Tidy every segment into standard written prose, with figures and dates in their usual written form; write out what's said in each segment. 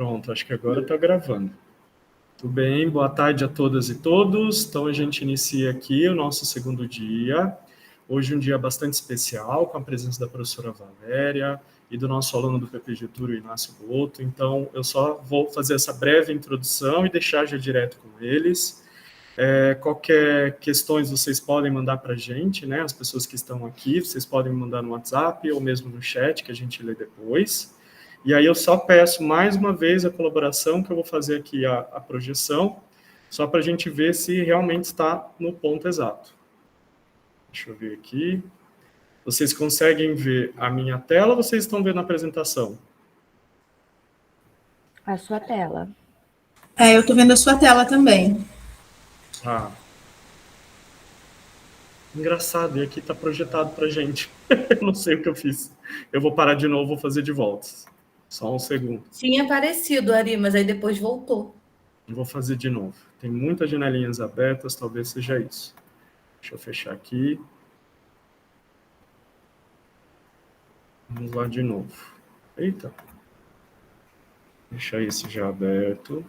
Pronto, acho que agora está gravando. Tudo bem, boa tarde a todas e todos. Então, a gente inicia aqui o nosso segundo dia. Hoje um dia bastante especial, com a presença da professora Valéria e do nosso aluno do PPG Tour, Inácio Boto. Então, eu só vou fazer essa breve introdução e deixar já direto com eles. Qualquer questões vocês podem mandar para a gente, né? As pessoas que estão aqui, vocês podem mandar no WhatsApp ou mesmo no chat, que a gente lê depois. E aí eu só peço mais uma vez a colaboração, que eu vou fazer aqui a projeção, só para a gente ver se realmente está no ponto exato. Deixa eu ver aqui. Vocês conseguem ver a minha tela ou vocês estão vendo a apresentação? A sua tela. Eu estou vendo a sua tela também. Ah. Engraçado, e aqui está projetado para a gente. Eu não sei o que eu fiz. Eu vou parar de novo, vou fazer de volta. Só um segundo. Tinha aparecido, Ari, mas aí depois voltou. Eu vou fazer de novo. Tem muitas janelinhas abertas, talvez seja isso. Deixa eu fechar aqui. Vamos lá de novo. Eita. Deixa esse já aberto.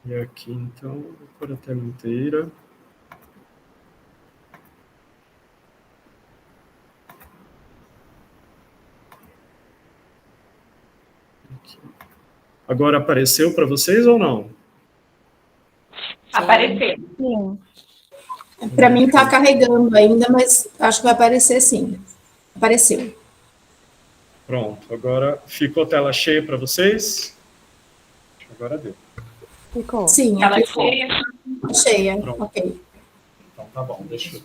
E aqui, então, vou pôr a tela inteira. Aqui. Agora apareceu para vocês ou não? Apareceu. Sim. Para mim está carregando ainda, mas acho que vai aparecer sim. Apareceu. Pronto, agora ficou a tela cheia para vocês? Agora deu. Ficou. Sim, Tela ficou. Cheia. Pronto. Ok. Então tá bom, deixa eu...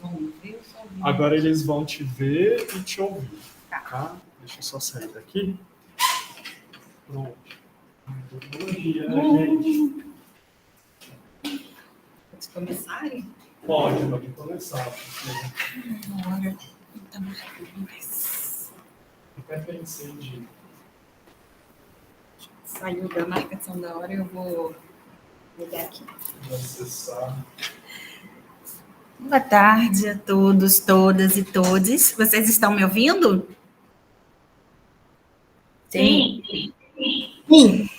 Agora eles vão te ver e te ouvir, tá? Deixa eu só sair daqui. Pronto. Bom dia, gente. Pode começarem? Pode começar. Até pensei de... Saiu da marcação da hora, eu vou ligar aqui. acessar. Boa tarde a todos, todas e todes. Vocês estão me ouvindo? Sim. Sim.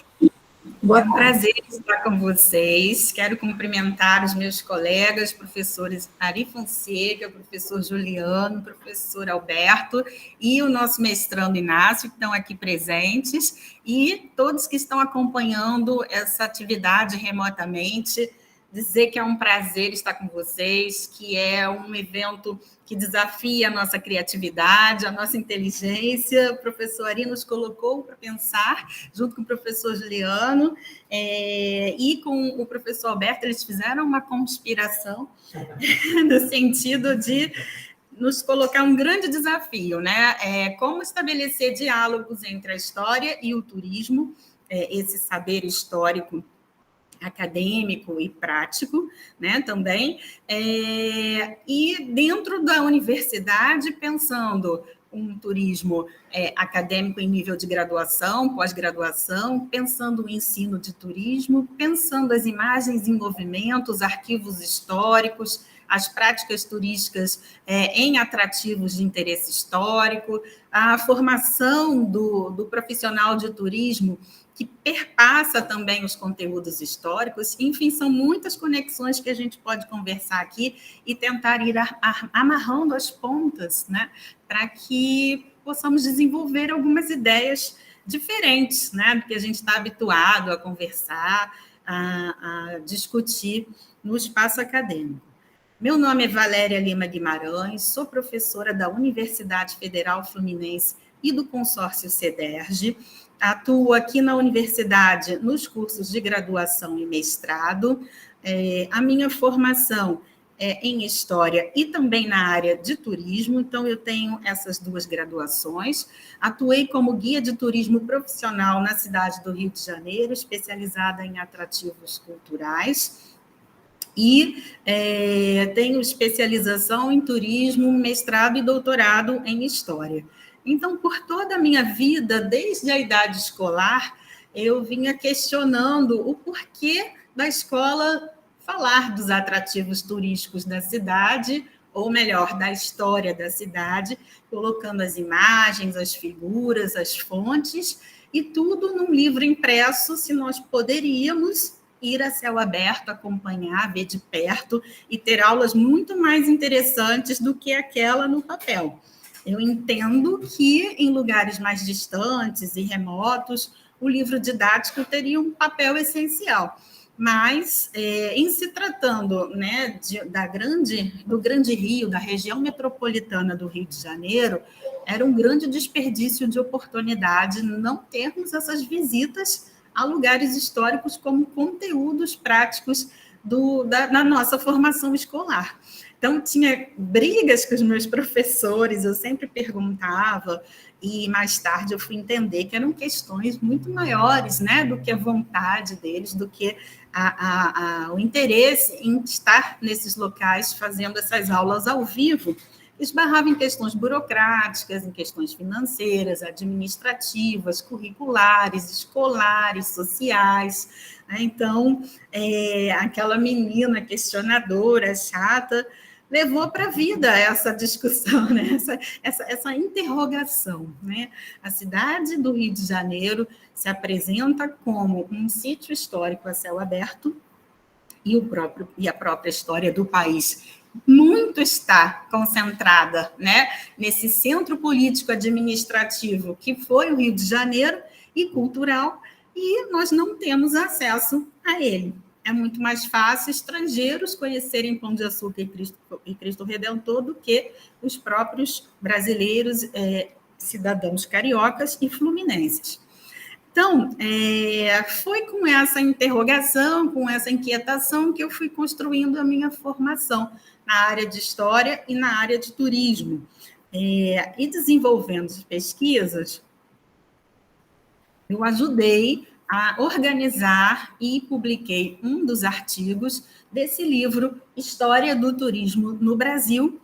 Boa É um prazer estar com vocês. Quero cumprimentar os meus colegas, professores Ari Fonseca, professor Juliano, professor Alberto e o nosso mestrando Inácio, que estão aqui presentes, e todos que estão acompanhando essa atividade remotamente. Dizer que é um prazer estar com vocês, que é um evento que desafia a nossa criatividade, a nossa inteligência. O professor Ari nos colocou para pensar, junto com o professor Juliano, e com o professor Alberto, eles fizeram uma conspiração no sentido de nos colocar um grande desafio, né? Como estabelecer diálogos entre a história e o turismo, esse saber histórico acadêmico e prático, né, também, e dentro da universidade, pensando um turismo acadêmico em nível de graduação, pós-graduação, pensando o ensino de turismo, pensando as imagens em movimento, os arquivos históricos, as práticas turísticas em atrativos de interesse histórico, a formação do profissional de turismo, que perpassa também os conteúdos históricos. Enfim, são muitas conexões que a gente pode conversar aqui e tentar ir amarrando as pontas, né, para que possamos desenvolver algumas ideias diferentes, né, do que a gente está habituado a conversar, a discutir no espaço acadêmico. Meu nome é Valéria Lima Guimarães, sou professora da Universidade Federal Fluminense e do consórcio CEDERJ. Atuo aqui na universidade nos cursos de graduação e mestrado. A minha formação é em História e também na área de turismo, então eu tenho essas duas graduações. Atuei como guia de turismo profissional na cidade do Rio de Janeiro, especializada em atrativos culturais. E tenho especialização em turismo, mestrado e doutorado em História. Então, por toda a minha vida, desde a idade escolar, eu vinha questionando o porquê da escola falar dos atrativos turísticos da cidade, ou melhor, da história da cidade, colocando as imagens, as figuras, as fontes, e tudo num livro impresso, se nós poderíamos ir a céu aberto, acompanhar, ver de perto e ter aulas muito mais interessantes do que aquela no papel. Eu entendo que em lugares mais distantes e remotos, o livro didático teria um papel essencial. Mas, em se tratando, né, do Grande Rio, da região metropolitana do Rio de Janeiro, era um grande desperdício de oportunidade não termos essas visitas a lugares históricos como conteúdos práticos da nossa formação escolar. Então, tinha brigas com os meus professores, eu sempre perguntava, e mais tarde eu fui entender que eram questões muito maiores, né, do que a vontade deles, do que o interesse em estar nesses locais fazendo essas aulas ao vivo. Esbarrava em questões burocráticas, em questões financeiras, administrativas, curriculares, escolares, sociais. Então, aquela menina questionadora, chata, levou para a vida essa discussão, né? essa interrogação. Né? A cidade do Rio de Janeiro se apresenta como um sítio histórico a céu aberto e a própria história do país muito está concentrada, né, nesse centro político-administrativo que foi o Rio de Janeiro e cultural, e nós não temos acesso a ele. É muito mais fácil estrangeiros conhecerem Pão de Açúcar e Cristo Redentor do que os próprios brasileiros, cidadãos cariocas e fluminenses. Então, foi com essa interrogação, com essa inquietação que eu fui construindo a minha formação na área de história e na área de turismo. E desenvolvendo pesquisas, eu ajudei a organizar e publiquei um dos artigos desse livro, História do Turismo no Brasil,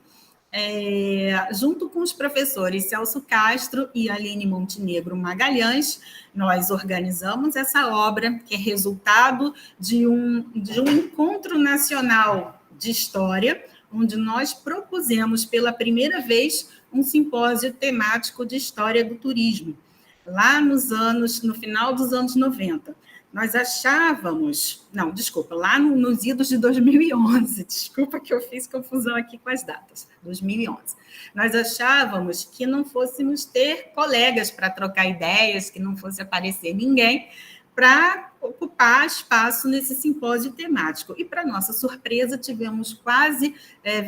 junto com os professores Celso Castro e Aline Montenegro Magalhães. Nós organizamos essa obra, que é resultado de um encontro nacional de história, onde nós propusemos pela primeira vez um simpósio temático de história do turismo, lá no final dos anos 90. Nós achávamos... Não, desculpa, lá nos idos de 2011. Desculpa que eu fiz confusão aqui com as datas. 2011. Nós achávamos que não fôssemos ter colegas para trocar ideias, que não fosse aparecer ninguém para ocupar espaço nesse simpósio temático. E, para nossa surpresa, tivemos quase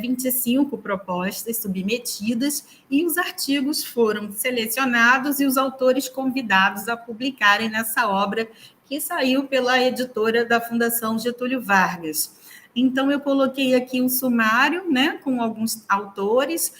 25 propostas submetidas e os artigos foram selecionados e os autores convidados a publicarem nessa obra que saiu pela editora da Fundação Getúlio Vargas. Então, eu coloquei aqui um sumário, né, com alguns autores,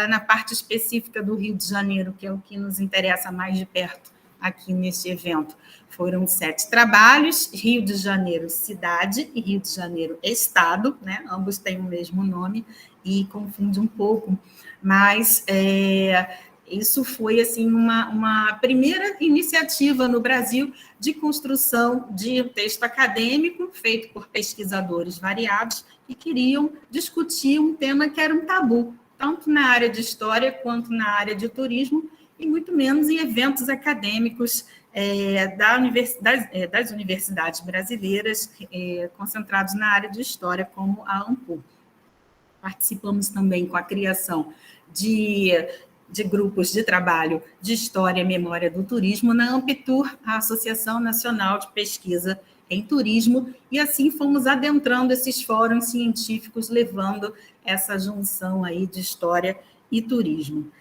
na parte específica do Rio de Janeiro, que é o que nos interessa mais de perto aqui neste evento. Foram 7 trabalhos, Rio de Janeiro Cidade e Rio de Janeiro Estado, né? Ambos têm o mesmo nome e confunde um pouco, mas isso foi assim, uma primeira iniciativa no Brasil de construção de um texto acadêmico feito por pesquisadores variados que queriam discutir um tema que era um tabu, tanto na área de história quanto na área de turismo, e muito menos em eventos acadêmicos das universidades brasileiras concentrados na área de história, como a ANPU. Participamos também com a criação de grupos de trabalho de História e Memória do Turismo na Ampitur, a Associação Nacional de Pesquisa em Turismo, e assim fomos adentrando esses fóruns científicos, levando essa junção aí de história e turismo.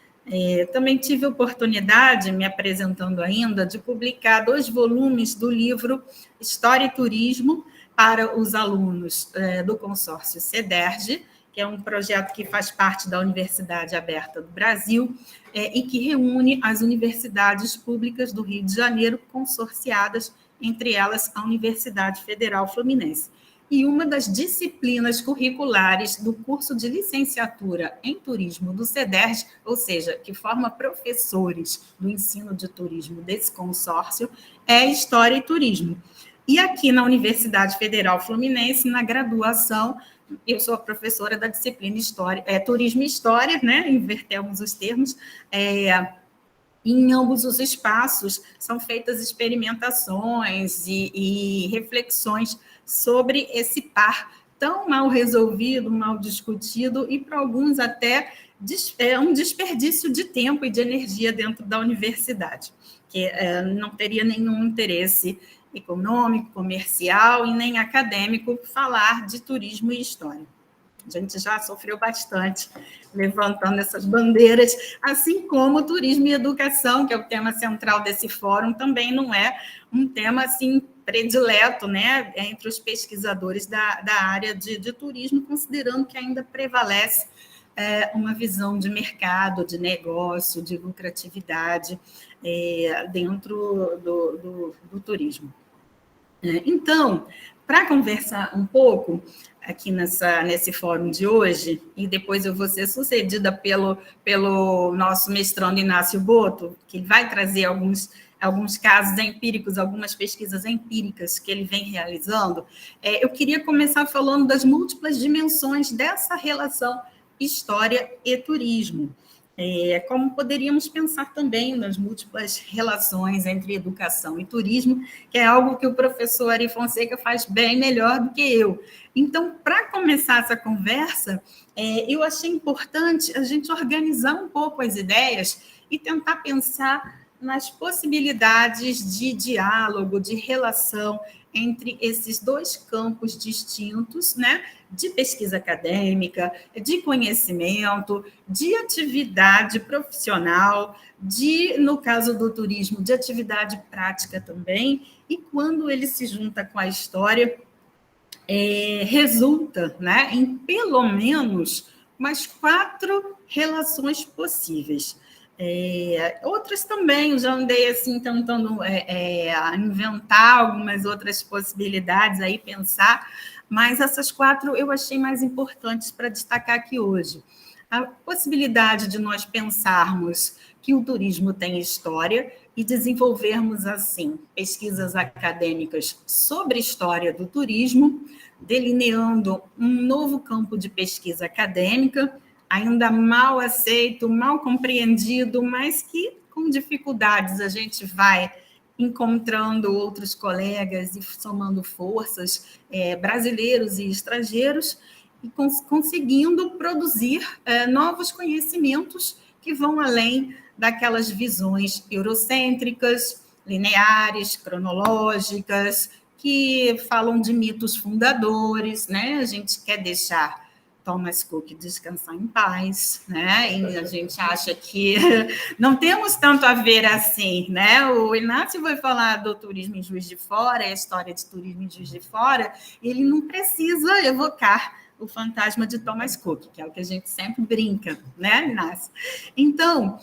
Também tive a oportunidade, me apresentando ainda, de publicar 2 volumes do livro História e Turismo para os alunos do consórcio CEDERJ, que é um projeto que faz parte da Universidade Aberta do Brasil e que reúne as universidades públicas do Rio de Janeiro, consorciadas, entre elas a Universidade Federal Fluminense. e uma das disciplinas curriculares do curso de licenciatura em turismo do CEDERJ, ou seja, que forma professores do ensino de turismo desse consórcio, é História e Turismo. E aqui na Universidade Federal Fluminense, na graduação, eu sou a professora da disciplina História, Turismo e História, né? Invertemos os termos. Em ambos os espaços são feitas experimentações e reflexões sobre esse par tão mal resolvido, mal discutido e, para alguns, até um desperdício de tempo e de energia dentro da universidade, que não teria nenhum interesse econômico, comercial e nem acadêmico falar de turismo e história. A gente já sofreu bastante levantando essas bandeiras, assim como turismo e educação, que é o tema central desse fórum, também não é um tema assim predileto, né, entre os pesquisadores da área de turismo, considerando que ainda prevalece uma visão de mercado, de negócio, de lucratividade dentro do turismo. Então, para conversar um pouco aqui nesse fórum de hoje, e depois eu vou ser sucedida pelo nosso mestrando Inácio Boto, que vai trazer alguns casos empíricos, algumas pesquisas empíricas que ele vem realizando, eu queria começar falando das múltiplas dimensões dessa relação história e turismo. Como poderíamos pensar também nas múltiplas relações entre educação e turismo, que é algo que o professor Ari Fonseca faz bem melhor do que eu. Então, para começar essa conversa, eu achei importante a gente organizar um pouco as ideias e tentar pensar nas possibilidades de diálogo, de relação entre esses dois campos distintos, né? De pesquisa acadêmica, de conhecimento, de atividade profissional, no caso do turismo, de atividade prática também, e quando ele se junta com a história, resulta, né, em pelo menos umas 4 relações possíveis. Outras também, eu já andei assim tentando inventar algumas outras possibilidades, aí pensar, mas essas 4 eu achei mais importantes para destacar aqui hoje. A possibilidade de nós pensarmos que o turismo tem história e desenvolvermos, assim, pesquisas acadêmicas sobre a história do turismo, delineando um novo campo de pesquisa acadêmica, ainda mal aceito, mal compreendido, mas que com dificuldades a gente vai encontrando outros colegas e somando forças, brasileiros e estrangeiros, e conseguindo produzir novos conhecimentos que vão além daquelas visões eurocêntricas, lineares, cronológicas, que falam de mitos fundadores, né? A gente quer deixar Thomas Cook descansar em paz, né? E a gente acha que não temos tanto a ver assim, né? O Inácio vai falar do turismo em Juiz de Fora, a história de turismo em Juiz de Fora, ele não precisa evocar o fantasma de Thomas Cook, que é o que a gente sempre brinca, né, Inácio? Então,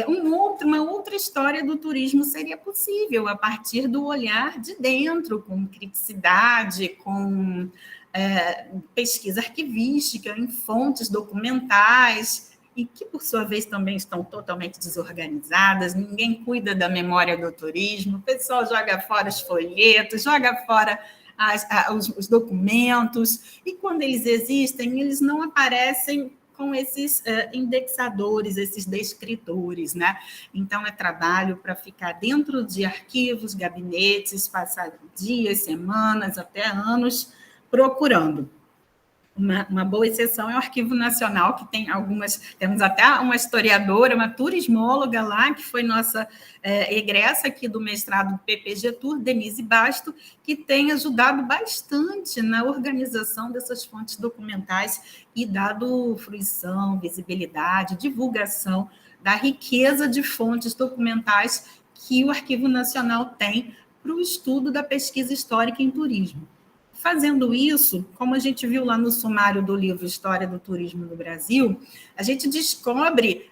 uma outra história do turismo seria possível a partir do olhar de dentro, com criticidade, com pesquisa arquivística em fontes documentais, e que, por sua vez, também estão totalmente desorganizadas, ninguém cuida da memória do turismo, o pessoal joga fora os folhetos, joga fora os documentos, e quando eles existem, eles não aparecem com esses indexadores, esses descritores, né? Então, é trabalho para ficar dentro de arquivos, gabinetes, passar dias, semanas, até anos, procurando. Uma boa exceção é o Arquivo Nacional, que tem temos até uma historiadora, uma turismóloga lá, que foi nossa egressa aqui do mestrado do PPG Tour, Denise Basto, que tem ajudado bastante na organização dessas fontes documentais e dado fruição, visibilidade, divulgação da riqueza de fontes documentais que o Arquivo Nacional tem para o estudo da pesquisa histórica em turismo. Fazendo isso, como a gente viu lá no sumário do livro História do Turismo no Brasil, a gente descobre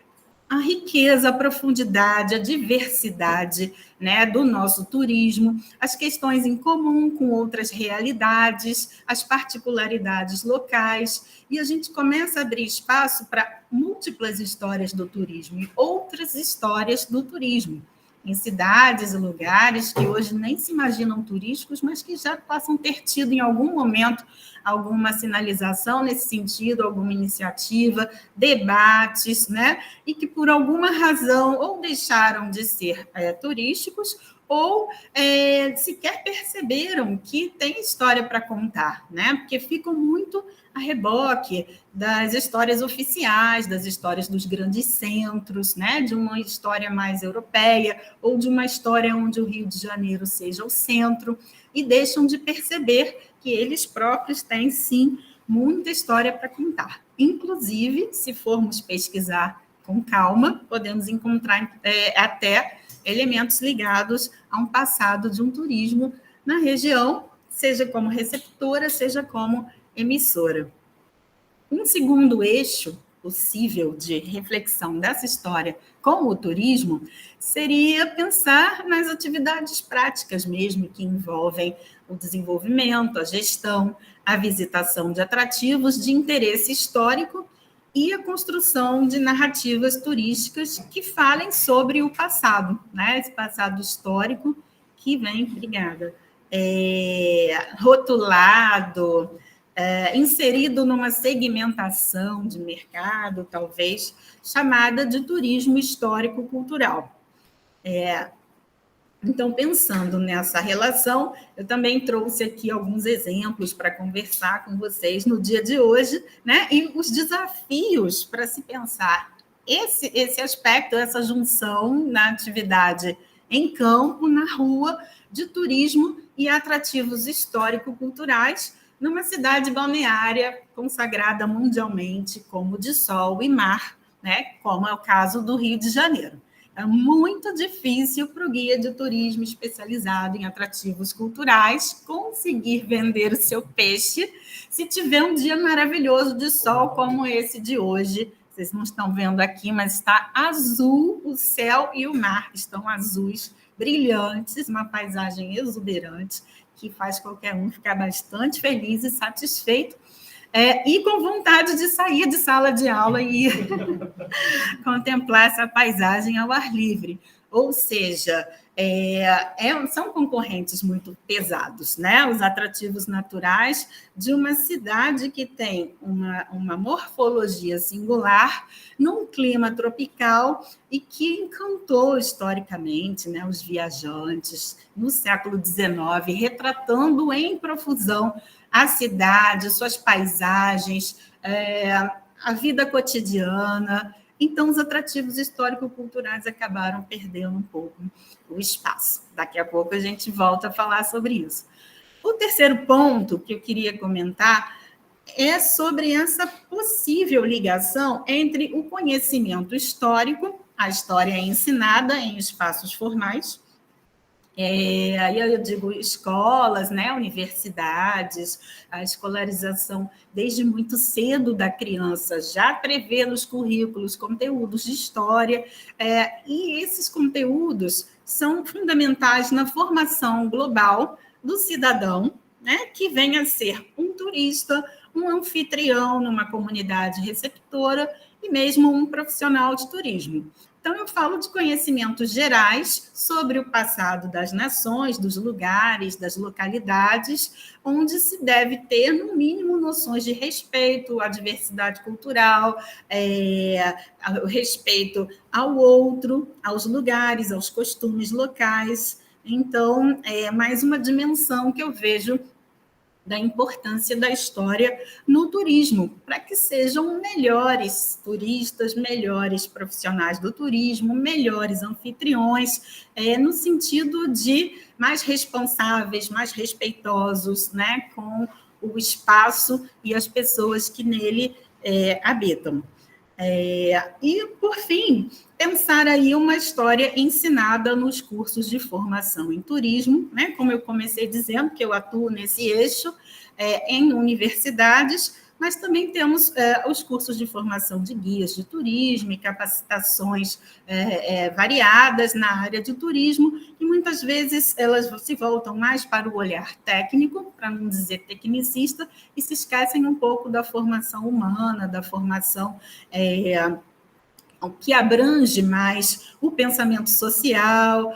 a riqueza, a profundidade, a diversidade, né, do nosso turismo, as questões em comum com outras realidades, as particularidades locais, e a gente começa a abrir espaço para múltiplas histórias do turismo e outras histórias do turismo, em cidades e lugares que hoje nem se imaginam turísticos, mas que já possam ter tido em algum momento alguma sinalização nesse sentido, alguma iniciativa, debates, né? E que por alguma razão ou deixaram de ser turísticos ou sequer perceberam que tem história para contar, né? Porque ficam muito a reboque das histórias oficiais, das histórias dos grandes centros, né? De uma história mais europeia ou de uma história onde o Rio de Janeiro seja o centro, e deixam de perceber que eles próprios têm, sim, muita história para contar. Inclusive, se formos pesquisar com calma, podemos encontrar até elementos ligados a um passado de um turismo na região, seja como receptora, seja como emissora. Um segundo eixo possível de reflexão dessa história com o turismo seria pensar nas atividades práticas mesmo, que envolvem o desenvolvimento, a gestão, a visitação de atrativos de interesse histórico e a construção de narrativas turísticas que falem sobre o passado, né? Esse passado histórico que vem, rotulado, inserido numa segmentação de mercado, talvez, chamada de turismo histórico-cultural. Então, pensando nessa relação, eu também trouxe aqui alguns exemplos para conversar com vocês no dia de hoje, né? E os desafios para se pensar esse aspecto, essa junção na atividade em campo, na rua, de turismo e atrativos histórico-culturais, numa cidade balneária consagrada mundialmente como de sol e mar, né? Como é o caso do Rio de Janeiro. É muito difícil para o guia de turismo especializado em atrativos culturais conseguir vender o seu peixe se tiver um dia maravilhoso de sol como esse de hoje. Vocês não estão vendo aqui, mas está azul, o céu e o mar estão azuis, brilhantes, uma paisagem exuberante que faz qualquer um ficar bastante feliz e satisfeito, e com vontade de sair de sala de aula e contemplar essa paisagem ao ar livre. Ou seja, são concorrentes muito pesados, né? Os atrativos naturais de uma cidade que tem uma morfologia singular, num clima tropical e que encantou historicamente, né, os viajantes no século XIX, retratando em profusão a cidade, suas paisagens, a vida cotidiana. Então, os atrativos histórico-culturais acabaram perdendo um pouco o espaço. Daqui a pouco a gente volta a falar sobre isso. O terceiro ponto que eu queria comentar é sobre essa possível ligação entre o conhecimento histórico, a história é ensinada em espaços formais, aí eu digo escolas, né, universidades, a escolarização desde muito cedo da criança, já prevê nos currículos conteúdos de história, e esses conteúdos são fundamentais na formação global do cidadão, né, que venha a ser um turista, um anfitrião numa comunidade receptora e mesmo um profissional de turismo. Então, eu falo de conhecimentos gerais sobre o passado das nações, dos lugares, das localidades, onde se deve ter, no mínimo, noções de respeito à diversidade cultural, ao respeito ao outro, aos lugares, aos costumes locais. Então, é mais uma dimensão que eu vejo da importância da história no turismo, para que sejam melhores turistas, melhores profissionais do turismo, melhores anfitriões, no sentido de mais responsáveis, mais respeitosos, né, com o espaço e as pessoas que nele habitam. E, por fim, pensar aí uma história ensinada nos cursos de formação em turismo, né? Como eu comecei dizendo, que eu atuo nesse eixo, em universidades, mas também temos os cursos de formação de guias de turismo e capacitações variadas na área de turismo, e muitas vezes elas se voltam mais para o olhar técnico, para não dizer tecnicista, e se esquecem um pouco da formação humana, da formação que abrange mais o pensamento social,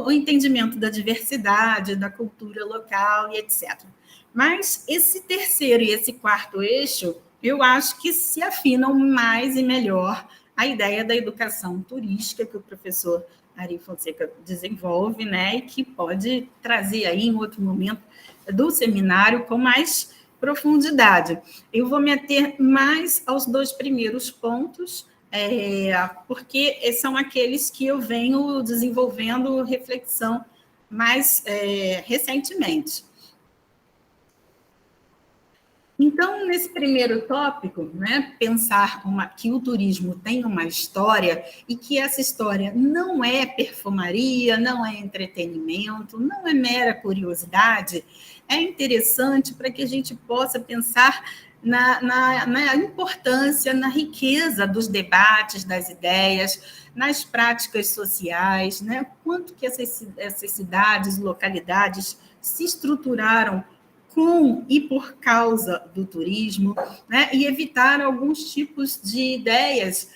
o entendimento da diversidade, da cultura local e etc. Mas esse terceiro e esse quarto eixo, eu acho que se afinam mais e melhor a ideia da educação turística que o professor Ari Fonseca desenvolve, né, e que pode trazer aí em outro momento do seminário com mais profundidade. Eu vou me ater mais aos 2 primeiros pontos, porque são aqueles que eu venho desenvolvendo reflexão mais recentemente. Então, nesse primeiro tópico, né, pensar que o turismo tem uma história e que essa história não é perfumaria, não é entretenimento, não é mera curiosidade, é interessante para que a gente possa pensar na importância, na riqueza dos debates, das ideias, nas práticas sociais, né? Quanto que essas cidades, localidades se estruturaram com e por causa do turismo, né? E evitar alguns tipos de ideias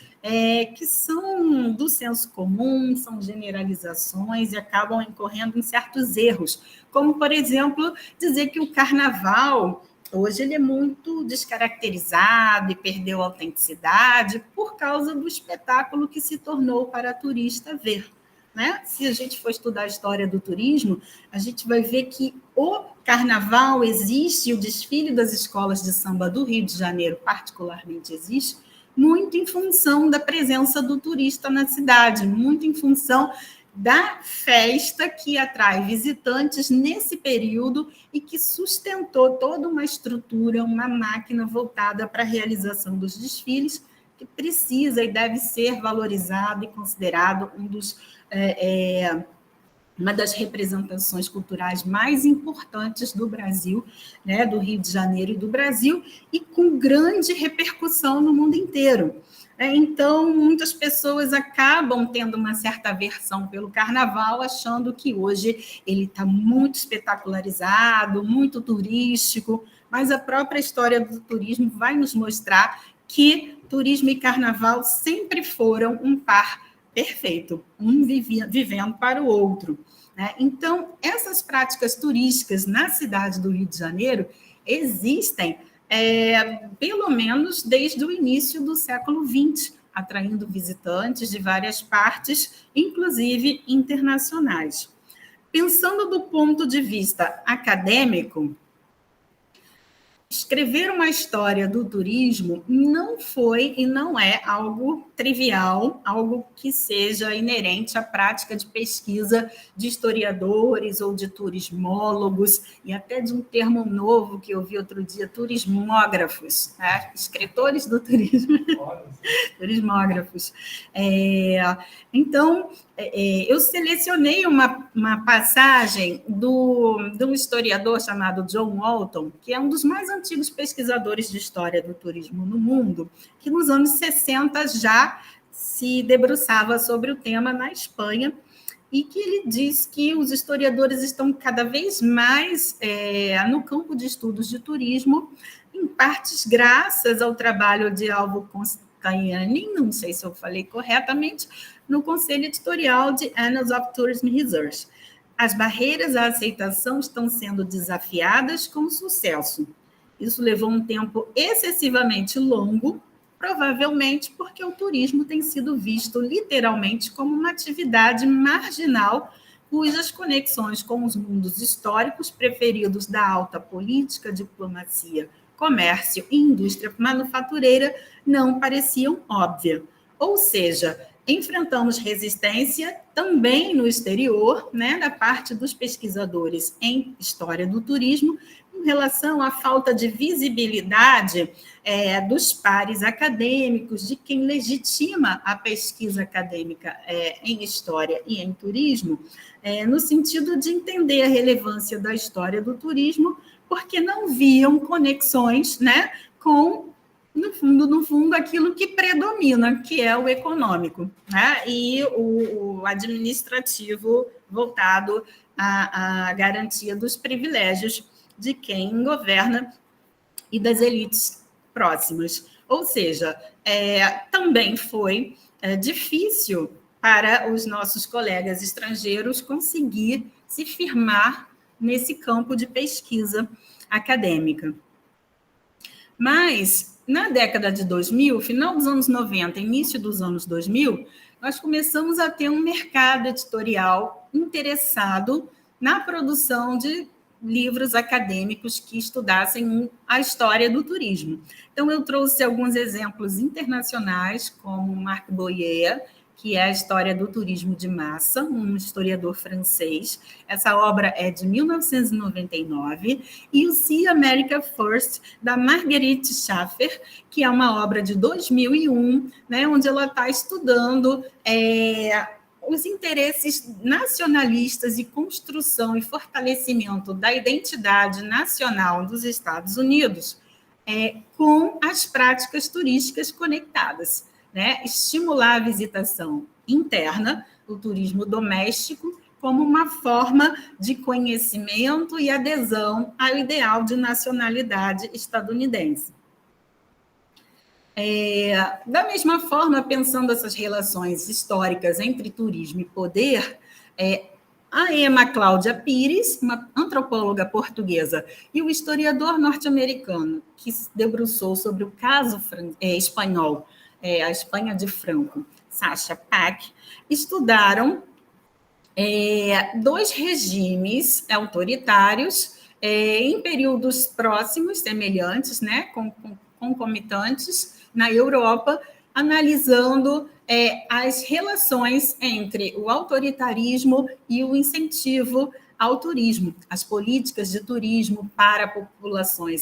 que são do senso comum, são generalizações e acabam incorrendo em certos erros, como, por exemplo, dizer que o carnaval hoje ele é muito descaracterizado e perdeu a autenticidade por causa do espetáculo que se tornou para turista ver. Né? Se a gente for estudar a história do turismo, a gente vai ver que o carnaval existe, o desfile das escolas de samba do Rio de Janeiro, particularmente, existe muito em função da presença do turista na cidade, muito em função da festa que atrai visitantes nesse período e que sustentou toda uma estrutura, uma máquina voltada para a realização dos desfiles, que precisa e deve ser valorizado e considerado uma das representações culturais mais importantes do Brasil, né, do Rio de Janeiro e do Brasil, e com grande repercussão no mundo inteiro. Então, muitas pessoas acabam tendo uma certa aversão pelo carnaval, achando que hoje ele está muito espetacularizado, muito turístico, mas a própria história do turismo vai nos mostrar que turismo e carnaval sempre foram um par perfeito, um vivendo para o outro. Né? Então, essas práticas turísticas na cidade do Rio de Janeiro existem pelo menos desde o início do século XX, atraindo visitantes de várias partes, inclusive internacionais. Pensando do ponto de vista acadêmico, escrever uma história do turismo não foi e não é algo trivial, algo que seja inerente à prática de pesquisa de historiadores ou de turismólogos, e até de um termo novo que eu vi outro dia, turismógrafos, né? Escritores do turismo, turismógrafos. Então, eu selecionei uma passagem de um historiador chamado John Walton, que é um dos mais antigos pesquisadores de história do turismo no mundo, que nos anos 60 já se debruçava sobre o tema na Espanha, e que ele diz que os historiadores estão cada vez mais no campo de estudos de turismo, em partes graças ao trabalho de Alvo Constantini, não sei se eu falei corretamente, no Conselho Editorial de Annals of Tourism Research. As barreiras à aceitação estão sendo desafiadas com sucesso. Isso levou um tempo excessivamente longo, provavelmente porque o turismo tem sido visto literalmente como uma atividade marginal, cujas conexões com os mundos históricos preferidos da alta política, diplomacia, comércio e indústria manufatureira não pareciam óbvias. Ou seja, enfrentamos resistência também no exterior, né, da parte dos pesquisadores em história do turismo, em relação à falta de visibilidade dos pares acadêmicos, de quem legitima a pesquisa acadêmica em história e em turismo, no sentido de entender a relevância da história do turismo, porque não viam conexões, né, no fundo, aquilo que predomina, que é o econômico, né? E o administrativo voltado à garantia dos privilégios de quem governa e das elites próximas. Ou seja, também foi difícil para os nossos colegas estrangeiros conseguir se firmar nesse campo de pesquisa acadêmica. Mas, na década de 2000, final dos anos 90, início dos anos 2000, nós começamos a ter um mercado editorial interessado na produção de livros acadêmicos que estudassem a história do turismo. Então, eu trouxe alguns exemplos internacionais, como Marc Boyer, que é a história do turismo de massa, um historiador francês. Essa obra é de 1999, e o See America First, da Marguerite Schaeffer, que é uma obra de 2001, né, onde ela está estudando os interesses nacionalistas e construção e fortalecimento da identidade nacional dos Estados Unidos com as práticas turísticas conectadas. Né, estimular a visitação interna, o turismo doméstico, como uma forma de conhecimento e adesão ao ideal de nacionalidade estadunidense. Da mesma forma, pensando essas relações históricas entre turismo e poder, a Emma Cláudia Pires, uma antropóloga portuguesa, e o historiador norte-americano, que se debruçou sobre o caso espanhol, a Espanha de Franco, Sacha Pack, estudaram dois regimes autoritários em períodos próximos, semelhantes, né, concomitantes, na Europa, analisando as relações entre o autoritarismo e o incentivo ao turismo, as políticas de turismo para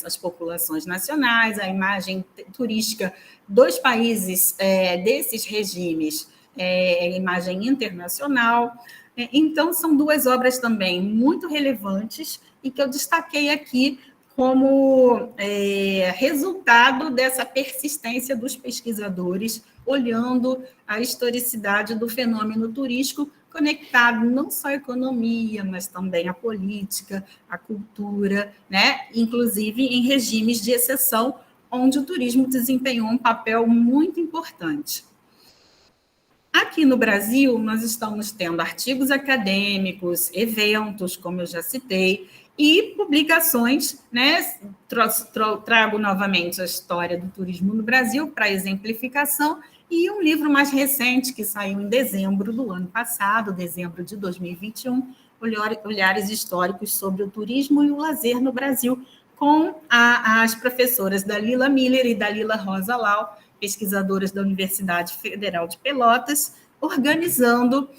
as populações nacionais, a imagem turística dos países desses regimes, a imagem internacional. Então, são duas obras também muito relevantes e que eu destaquei aqui como resultado dessa persistência dos pesquisadores, olhando a historicidade do fenômeno turístico, conectado não só à economia, mas também à política, à cultura, né? Inclusive em regimes de exceção, onde o turismo desempenhou um papel muito importante. Aqui no Brasil, nós estamos tendo artigos acadêmicos, eventos, como eu já citei, e publicações, né? Trago novamente a história do turismo no Brasil para exemplificação, e um livro mais recente que saiu em dezembro do ano passado, dezembro de 2021, Olhares Históricos sobre o Turismo e o Lazer no Brasil, com as professoras Dalila Miller e Dalila Rosa Lau, pesquisadoras da Universidade Federal de Pelotas, organizando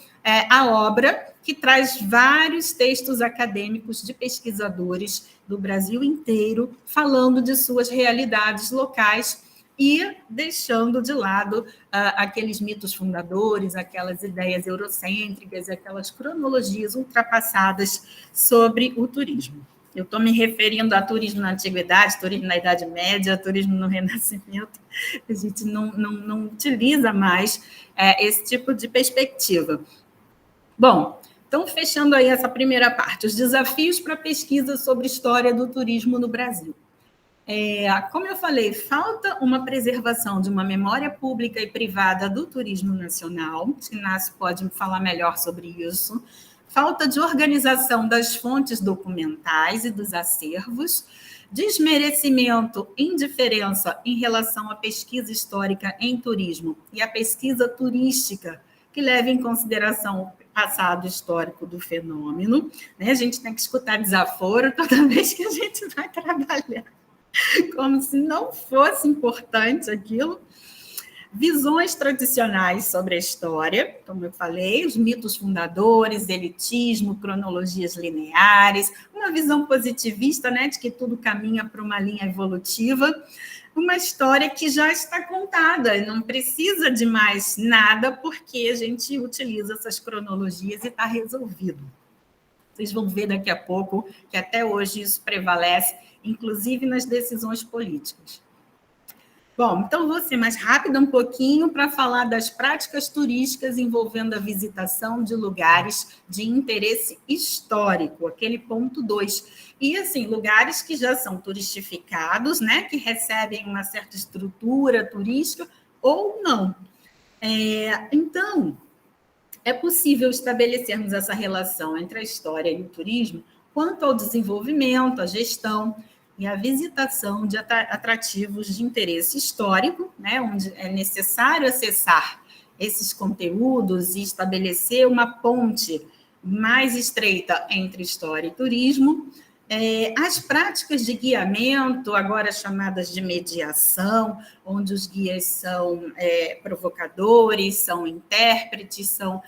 a obra, que traz vários textos acadêmicos de pesquisadores do Brasil inteiro, falando de suas realidades locais e deixando de lado aqueles mitos fundadores, aquelas ideias eurocêntricas, aquelas cronologias ultrapassadas sobre o turismo. Eu estou me referindo a turismo na Antiguidade, turismo na Idade Média, turismo no Renascimento. A gente não utiliza mais esse tipo de perspectiva. Bom, então, fechando aí essa primeira parte, os desafios para a pesquisa sobre história do turismo no Brasil. Como eu falei, falta uma preservação de uma memória pública e privada do turismo nacional. O Inácio pode me falar melhor sobre isso. Falta de organização das fontes documentais e dos acervos, desmerecimento, indiferença em relação à pesquisa histórica em turismo e à pesquisa turística, que leva em consideração o passado histórico do fenômeno. Né? A gente tem que escutar desaforo toda vez que a gente vai trabalhar, como se não fosse importante aquilo. Visões tradicionais sobre a história, como eu falei, os mitos fundadores, elitismo, cronologias lineares, uma visão positivista, né, de que tudo caminha para uma linha evolutiva, uma história que já está contada, não precisa de mais nada, porque a gente utiliza essas cronologias e está resolvido. Vocês vão ver daqui a pouco que até hoje isso prevalece, inclusive nas decisões políticas. Bom, então vou ser mais rápida um pouquinho para falar das práticas turísticas envolvendo a visitação de lugares de interesse histórico, aquele ponto 2. E, assim, lugares que já são turistificados, né, que recebem uma certa estrutura turística ou não. Então, é possível estabelecermos essa relação entre a história e o turismo quanto ao desenvolvimento, a gestão e a visitação de atrativos de interesse histórico, né, onde é necessário acessar esses conteúdos e estabelecer uma ponte mais estreita entre história e turismo. As práticas de guiamento, agora chamadas de mediação, onde os guias são provocadores, são intérpretes, são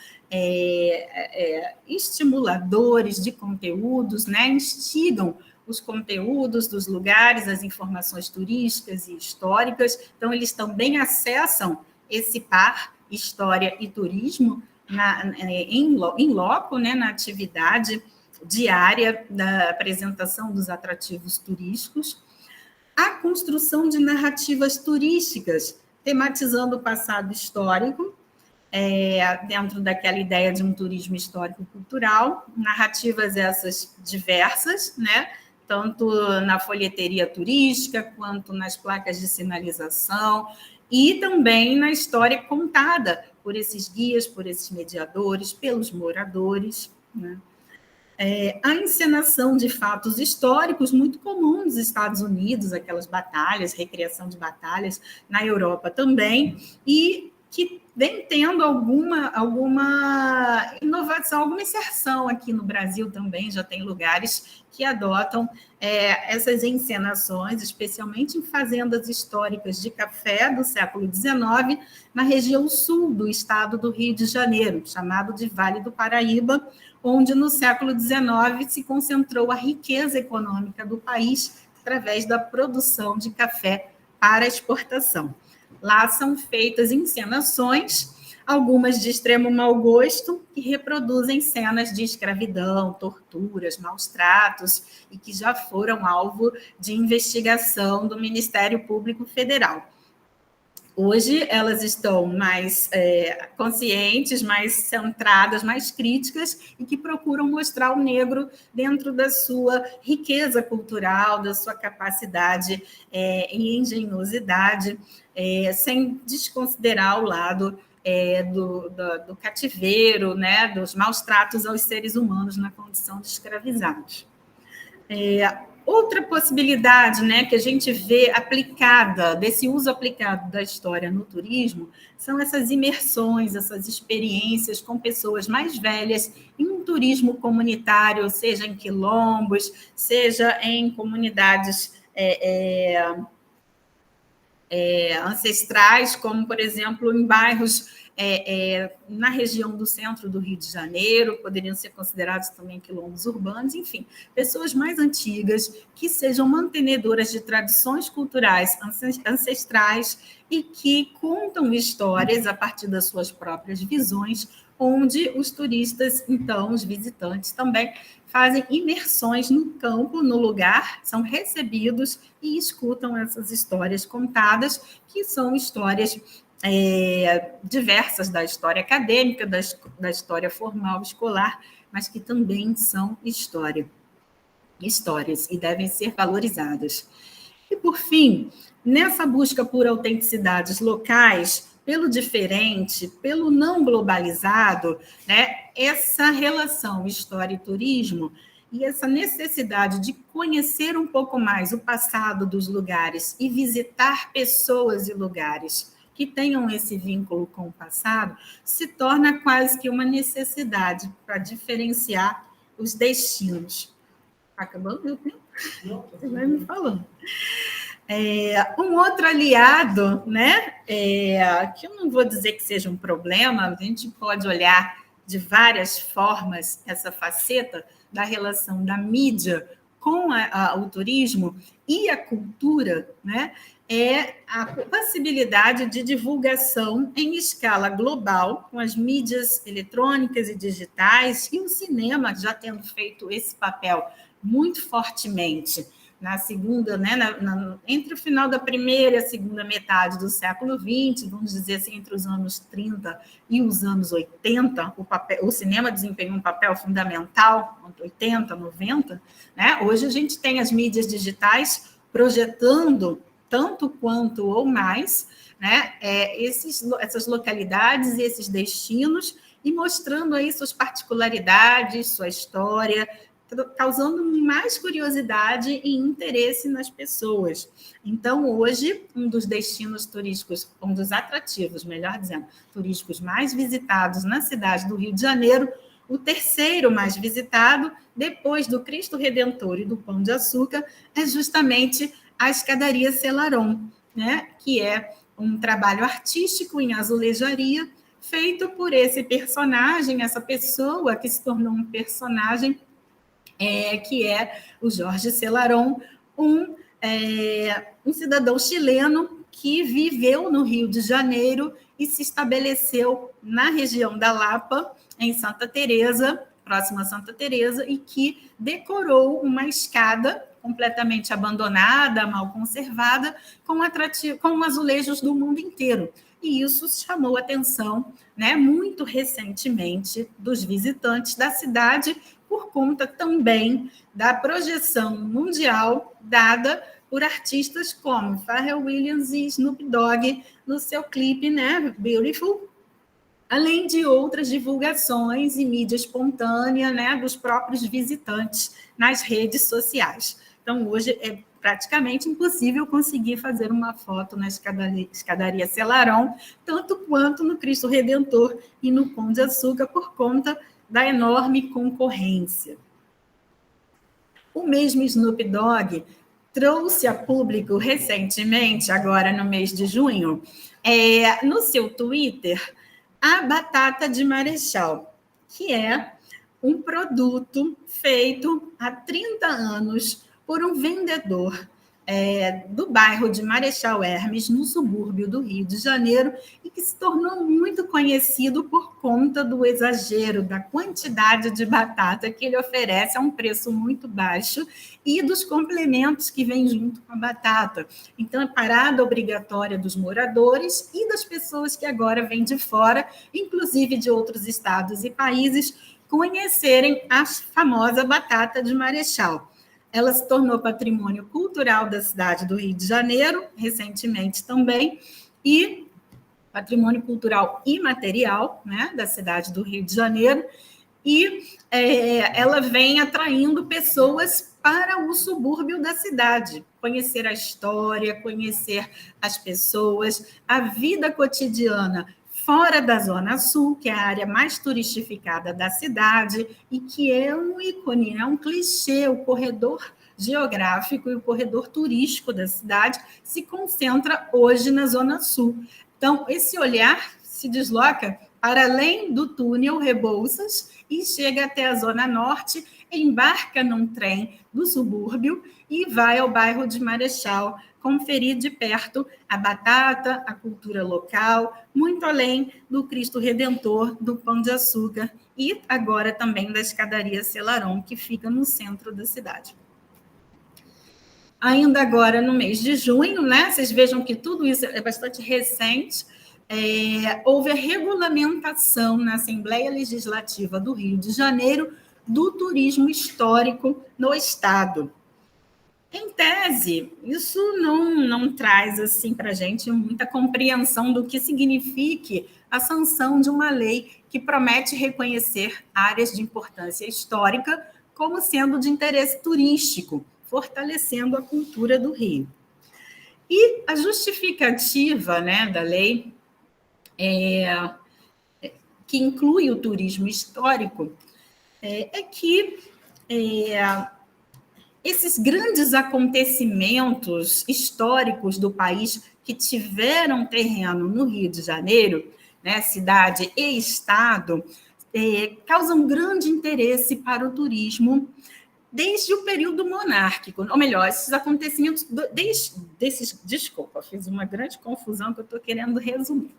estimuladores de conteúdos, né? Instigam os conteúdos dos lugares, as informações turísticas e históricas. Então, eles também acessam esse par, história e turismo, em loco, né? Na atividade diária da apresentação dos atrativos turísticos, a construção de narrativas turísticas, tematizando o passado histórico, dentro daquela ideia de um turismo histórico-cultural, narrativas essas diversas, né? Tanto na folheteria turística, quanto nas placas de sinalização, e também na história contada por esses guias, por esses mediadores, pelos moradores, né? A encenação de fatos históricos, muito comum nos Estados Unidos, aquelas batalhas, recriação de batalhas, na Europa também, e que vem tendo alguma inovação, alguma inserção aqui no Brasil também, já tem lugares que adotam essas encenações, especialmente em fazendas históricas de café do século XIX, na região sul do estado do Rio de Janeiro, chamado de Vale do Paraíba, onde no século XIX se concentrou a riqueza econômica do país através da produção de café para exportação. Lá são feitas encenações, algumas de extremo mau gosto, que reproduzem cenas de escravidão, torturas, maus tratos, e que já foram alvo de investigação do Ministério Público Federal. Hoje, elas estão mais conscientes, mais centradas, mais críticas, e que procuram mostrar o negro dentro da sua riqueza cultural, da sua capacidade e engenhosidade, sem desconsiderar o lado do cativeiro, né, dos maus tratos aos seres humanos na condição de escravizados. Outra possibilidade, né, que a gente vê aplicada, desse uso aplicado da história no turismo, são essas imersões, essas experiências com pessoas mais velhas em um turismo comunitário, seja em quilombos, seja em comunidades ancestrais, como, por exemplo, em bairros na região do centro do Rio de Janeiro, poderiam ser considerados também quilombos urbanos, enfim, pessoas mais antigas que sejam mantenedoras de tradições culturais ancestrais e que contam histórias a partir das suas próprias visões, onde os turistas, então, os visitantes também fazem imersões no campo, no lugar, são recebidos e escutam essas histórias contadas, que são histórias diversas da história acadêmica, da história formal escolar, mas que também são histórias e devem ser valorizadas. E, por fim, nessa busca por autenticidades locais, pelo diferente, pelo não globalizado, né, essa relação história e turismo e essa necessidade de conhecer um pouco mais o passado dos lugares e visitar pessoas e lugares que tenham esse vínculo com o passado, se torna quase que uma necessidade para diferenciar os destinos. Está acabando meu tempo? Você vai me falando. Um outro aliado, né, que eu não vou dizer que seja um problema, a gente pode olhar de várias formas essa faceta da relação da mídia com o turismo e a cultura, né, é a possibilidade de divulgação em escala global, com as mídias eletrônicas e digitais, e o cinema já tendo feito esse papel muito fortemente na segunda, né, entre o final da primeira e a segunda metade do século XX, vamos dizer assim, entre os anos 30 e os anos 80, o cinema desempenhou um papel fundamental, 80, 90, né? Hoje a gente tem as mídias digitais projetando tanto quanto ou mais, né, essas localidades e esses destinos, e mostrando aí suas particularidades, sua história, causando mais curiosidade e interesse nas pessoas. Então, hoje, um dos destinos turísticos, um dos atrativos, melhor dizendo, turísticos mais visitados na cidade do Rio de Janeiro, o terceiro mais visitado, depois do Cristo Redentor e do Pão de Açúcar, é justamente a Escadaria Selarón, né, que é um trabalho artístico em azulejaria, feito por esse personagem, essa pessoa que se tornou um personagem, que é o Jorge Selarón, um cidadão chileno que viveu no Rio de Janeiro e se estabeleceu na região da Lapa, em Santa Teresa, próxima a Santa Teresa, e que decorou uma escada completamente abandonada, mal conservada, com azulejos do mundo inteiro. E isso chamou a atenção, né, muito recentemente, dos visitantes da cidade, por conta também da projeção mundial dada por artistas como Pharrell Williams e Snoop Dogg no seu clipe, né, Beautiful, além de outras divulgações e mídia espontânea, né, dos próprios visitantes nas redes sociais. Então, hoje é praticamente impossível conseguir fazer uma foto na Escadaria Selarón, tanto quanto no Cristo Redentor e no Pão de Açúcar, por conta da enorme concorrência. O mesmo Snoop Dogg trouxe a público recentemente, agora no mês de junho, no seu Twitter, a batata de Marechal, que é um produto feito há 30 anos por um vendedor do bairro de Marechal Hermes, no subúrbio do Rio de Janeiro, e que se tornou muito conhecido por conta do exagero, da quantidade de batata que ele oferece a um preço muito baixo e dos complementos que vêm junto com a batata. Então, é parada obrigatória dos moradores e das pessoas que agora vêm de fora, inclusive de outros estados e países, conhecerem a famosa batata de Marechal. Ela se tornou patrimônio cultural da cidade do Rio de Janeiro, recentemente também, e patrimônio cultural imaterial, né, da cidade do Rio de Janeiro, e ela vem atraindo pessoas para o subúrbio da cidade, conhecer a história, conhecer as pessoas, a vida cotidiana fora da Zona Sul, que é a área mais turistificada da cidade, e que é um ícone, é um clichê, o corredor geográfico e o corredor turístico da cidade se concentra hoje na Zona Sul. Então, esse olhar se desloca para além do túnel Rebouças e chega até a Zona Norte, embarca num trem do subúrbio e vai ao bairro de Marechal, conferir de perto a batata, a cultura local, muito além do Cristo Redentor, do Pão de Açúcar e agora também da Escadaria Selarón, que fica no centro da cidade. Ainda agora, no mês de junho, né, vocês vejam que tudo isso é bastante recente, houve a regulamentação na Assembleia Legislativa do Rio de Janeiro do turismo histórico no Estado. Em tese, isso não traz assim, para a gente muita compreensão do que signifique a sanção de uma lei que promete reconhecer áreas de importância histórica como sendo de interesse turístico, fortalecendo a cultura do Rio. E a justificativa, né, da lei, que inclui o turismo histórico, é que esses grandes acontecimentos históricos do país que tiveram terreno no Rio de Janeiro, né, cidade e estado, causam grande interesse para o turismo desde o período monárquico, ou melhor, esses acontecimentos, desculpa, fiz uma grande confusão que eu estou querendo resumir.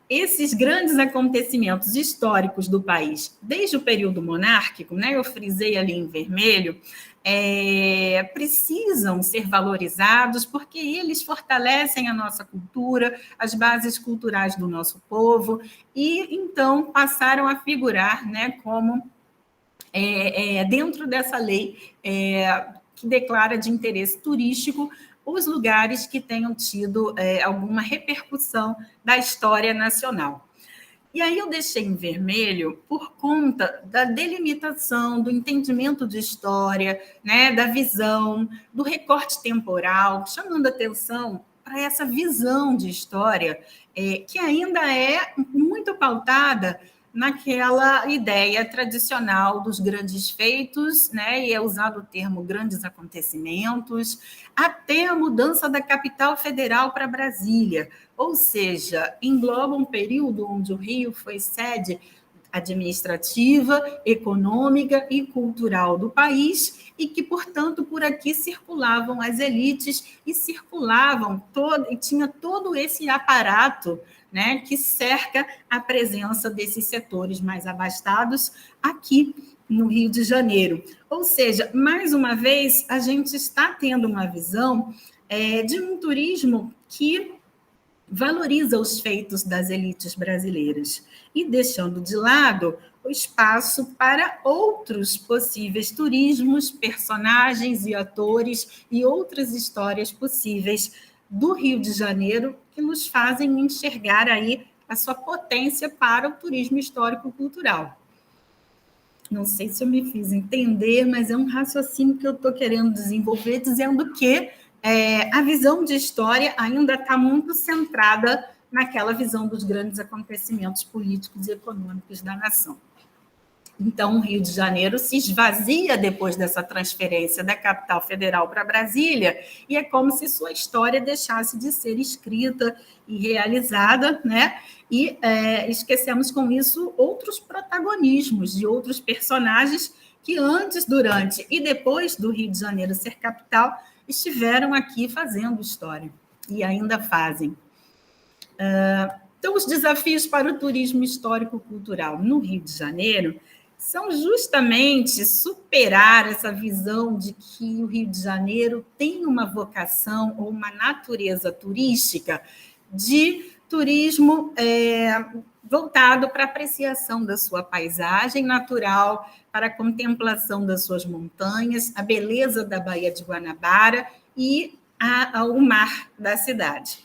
Esses grandes acontecimentos históricos do país, desde o período monárquico, né, eu frisei ali em vermelho, precisam ser valorizados porque eles fortalecem a nossa cultura, as bases culturais do nosso povo, e então passaram a figurar, né, como dentro dessa lei que declara de interesse turístico os lugares que tenham tido alguma repercussão da história nacional. E aí eu deixei em vermelho por conta da delimitação, do entendimento de história, né, da visão, do recorte temporal, chamando atenção para essa visão de história que ainda é muito pautada naquela ideia tradicional dos grandes feitos, né, e é usado o termo grandes acontecimentos, até a mudança da capital federal para Brasília, ou seja, engloba um período onde o Rio foi sede administrativa, econômica e cultural do país e que, portanto, por aqui circulavam as elites e e tinha todo esse aparato, né, que cerca a presença desses setores mais abastados aqui no Rio de Janeiro. Ou seja, mais uma vez, a gente está tendo uma visão de um turismo que valoriza os feitos das elites brasileiras e deixando de lado o espaço para outros possíveis turismos, personagens e atores e outras histórias possíveis do Rio de Janeiro que nos fazem enxergar aí a sua potência para o turismo histórico-cultural. Não sei se eu me fiz entender, mas é um raciocínio que eu estou querendo desenvolver, dizendo que a visão de história ainda está muito centrada naquela visão dos grandes acontecimentos políticos e econômicos da nação. Então, o Rio de Janeiro se esvazia depois dessa transferência da capital federal para Brasília, e é como se sua história deixasse de ser escrita e realizada, né? E esquecemos com isso outros protagonismos de outros personagens que antes, durante e depois do Rio de Janeiro ser capital, estiveram aqui fazendo história e ainda fazem. Então, os desafios para o turismo histórico-cultural no Rio de Janeiro são justamente superar essa visão de que o Rio de Janeiro tem uma vocação ou uma natureza turística de turismo voltado para a apreciação da sua paisagem natural, para a contemplação das suas montanhas, a beleza da Baía de Guanabara e o mar da cidade.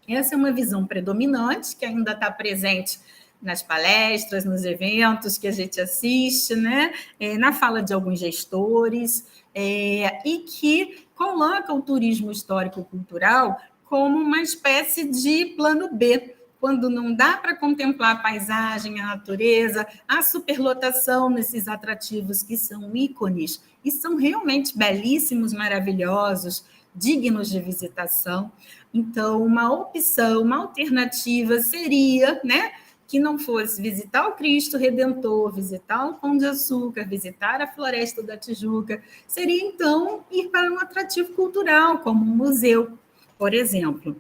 Essa é uma visão predominante que ainda está presente nas palestras, nos eventos que a gente assiste, né? Na fala de alguns gestores, e que coloca o turismo histórico-cultural como uma espécie de plano B, quando não dá para contemplar a paisagem, a natureza, a superlotação nesses atrativos que são ícones e são realmente belíssimos, maravilhosos, dignos de visitação. Então, uma opção, uma alternativa seria, né, que não fosse visitar o Cristo Redentor, visitar o Pão de Açúcar, visitar a Floresta da Tijuca, seria, então, ir para um atrativo cultural, como um museu, por exemplo.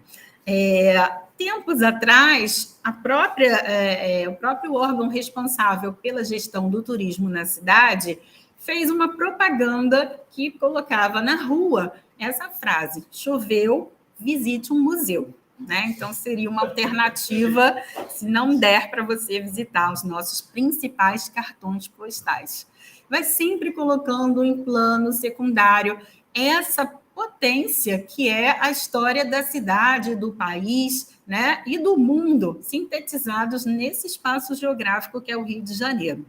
Tempos atrás, o próprio órgão responsável pela gestão do turismo na cidade fez uma propaganda que colocava na rua essa frase: choveu, visite um museu. Né? Então, seria uma alternativa, se não der para você visitar os nossos principais cartões postais. Vai sempre colocando em plano secundário essa potência que é a história da cidade, do país, né? E do mundo, sintetizados nesse espaço geográfico que é o Rio de Janeiro.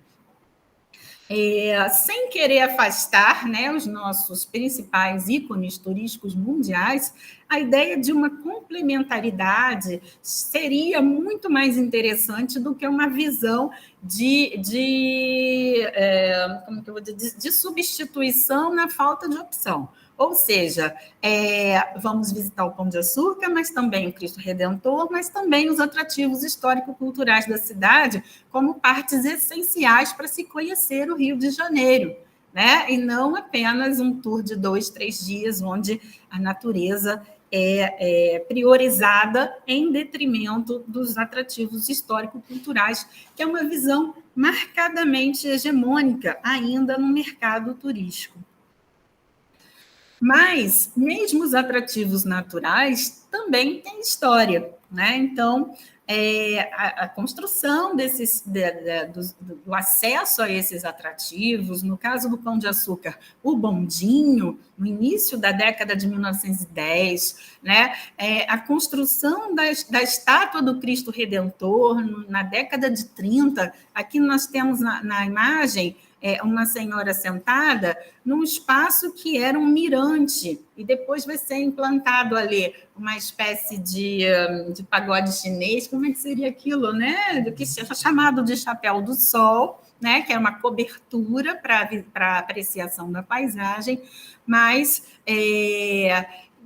Sem querer afastar, né, os nossos principais ícones turísticos mundiais, a ideia de uma complementaridade seria muito mais interessante do que uma visão de substituição na falta de opção. Ou seja, vamos visitar o Pão de Açúcar, mas também o Cristo Redentor, mas também os atrativos histórico-culturais da cidade como partes essenciais para se conhecer o Rio de Janeiro. né? E não apenas um tour de 2, 3 dias, onde a natureza é priorizada em detrimento dos atrativos histórico-culturais, que é uma visão marcadamente hegemônica ainda no mercado turístico. Mas, mesmo os atrativos naturais também têm história, né? Então, a construção do acesso a esses atrativos, no caso do Pão de Açúcar, o bondinho, no início da década de 1910, né? A construção da estátua do Cristo Redentor, na década de 30, aqui nós temos na imagem uma senhora sentada num espaço que era um mirante, e depois vai ser implantado ali uma espécie de pagode chinês. Como é que seria aquilo, né? Do que é chamado de chapéu do sol, né? Que é uma cobertura para apreciação da paisagem, mas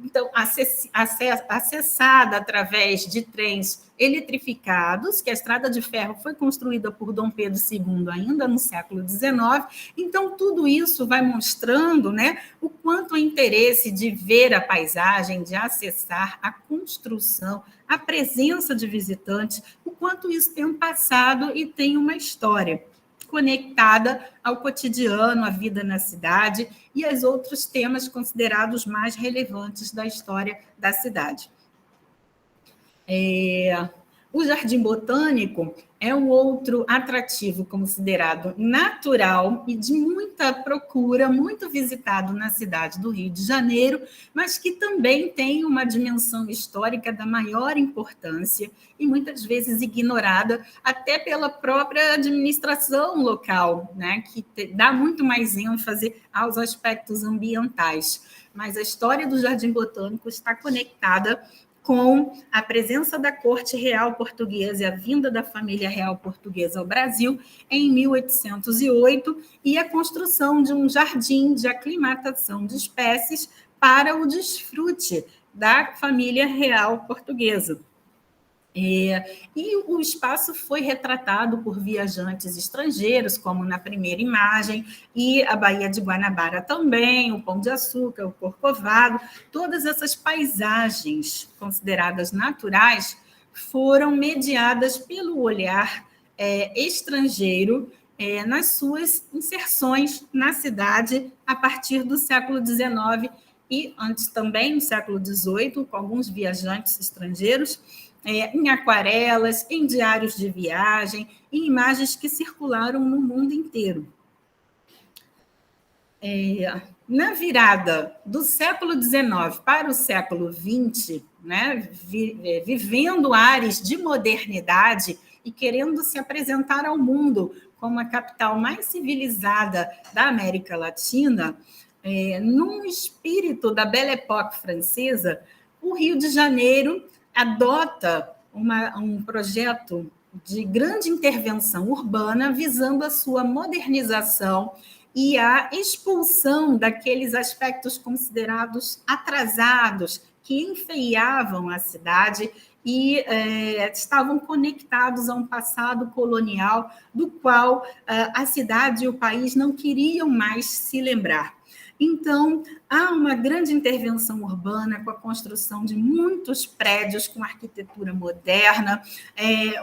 então, acessada através de trens eletrificados, que a estrada de ferro foi construída por Dom Pedro II ainda no século XIX. Então, tudo isso vai mostrando, né, o quanto o interesse de ver a paisagem, de acessar a construção, a presença de visitantes, o quanto isso tem um passado e tem uma história conectada ao cotidiano, à vida na cidade e aos outros temas considerados mais relevantes da história da cidade. O Jardim Botânico é um outro atrativo considerado natural e de muita procura, muito visitado na cidade do Rio de Janeiro, mas que também tem uma dimensão histórica da maior importância e muitas vezes ignorada até pela própria administração local, né, que dá muito mais ênfase aos aspectos ambientais. Mas a história do Jardim Botânico está conectada com a presença da corte real portuguesa e a vinda da família real portuguesa ao Brasil em 1808 e a construção de um jardim de aclimatação de espécies para o desfrute da família real portuguesa. E o espaço foi retratado por viajantes estrangeiros, como na primeira imagem, e a Baía de Guanabara também, o Pão de Açúcar, o Corcovado, todas essas paisagens consideradas naturais foram mediadas pelo olhar estrangeiro nas suas inserções na cidade a partir do século XIX e antes também, no século XVIII, com alguns viajantes estrangeiros, em aquarelas, em diários de viagem, em imagens que circularam no mundo inteiro. Na virada do século XIX para o século XX, né, vivendo ares de modernidade e querendo se apresentar ao mundo como a capital mais civilizada da América Latina, num espírito da Belle Époque francesa, o Rio de Janeiro adota um projeto de grande intervenção urbana visando a sua modernização e a expulsão daqueles aspectos considerados atrasados que enfeiavam a cidade e estavam conectados a um passado colonial do qual a cidade e o país não queriam mais se lembrar. Então, há uma grande intervenção urbana com a construção de muitos prédios com arquitetura moderna,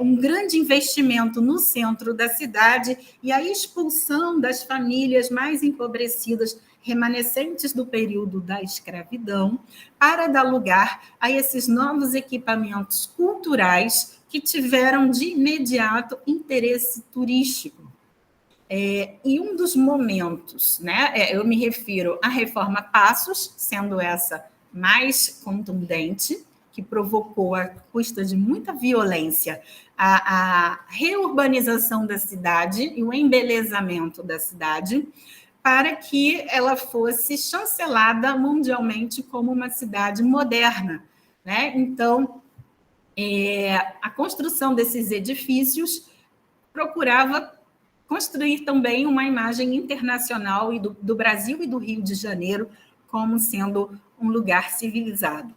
um grande investimento no centro da cidade e a expulsão das famílias mais empobrecidas remanescentes do período da escravidão para dar lugar a esses novos equipamentos culturais que tiveram de imediato interesse turístico. E um dos momentos, né, eu me refiro à reforma Passos, sendo essa mais contundente, que provocou, à custa de muita violência, a reurbanização da cidade e o embelezamento da cidade, para que ela fosse chancelada mundialmente como uma cidade moderna, né? Então, a construção desses edifícios procurava construir também uma imagem internacional do Brasil e do Rio de Janeiro como sendo um lugar civilizado.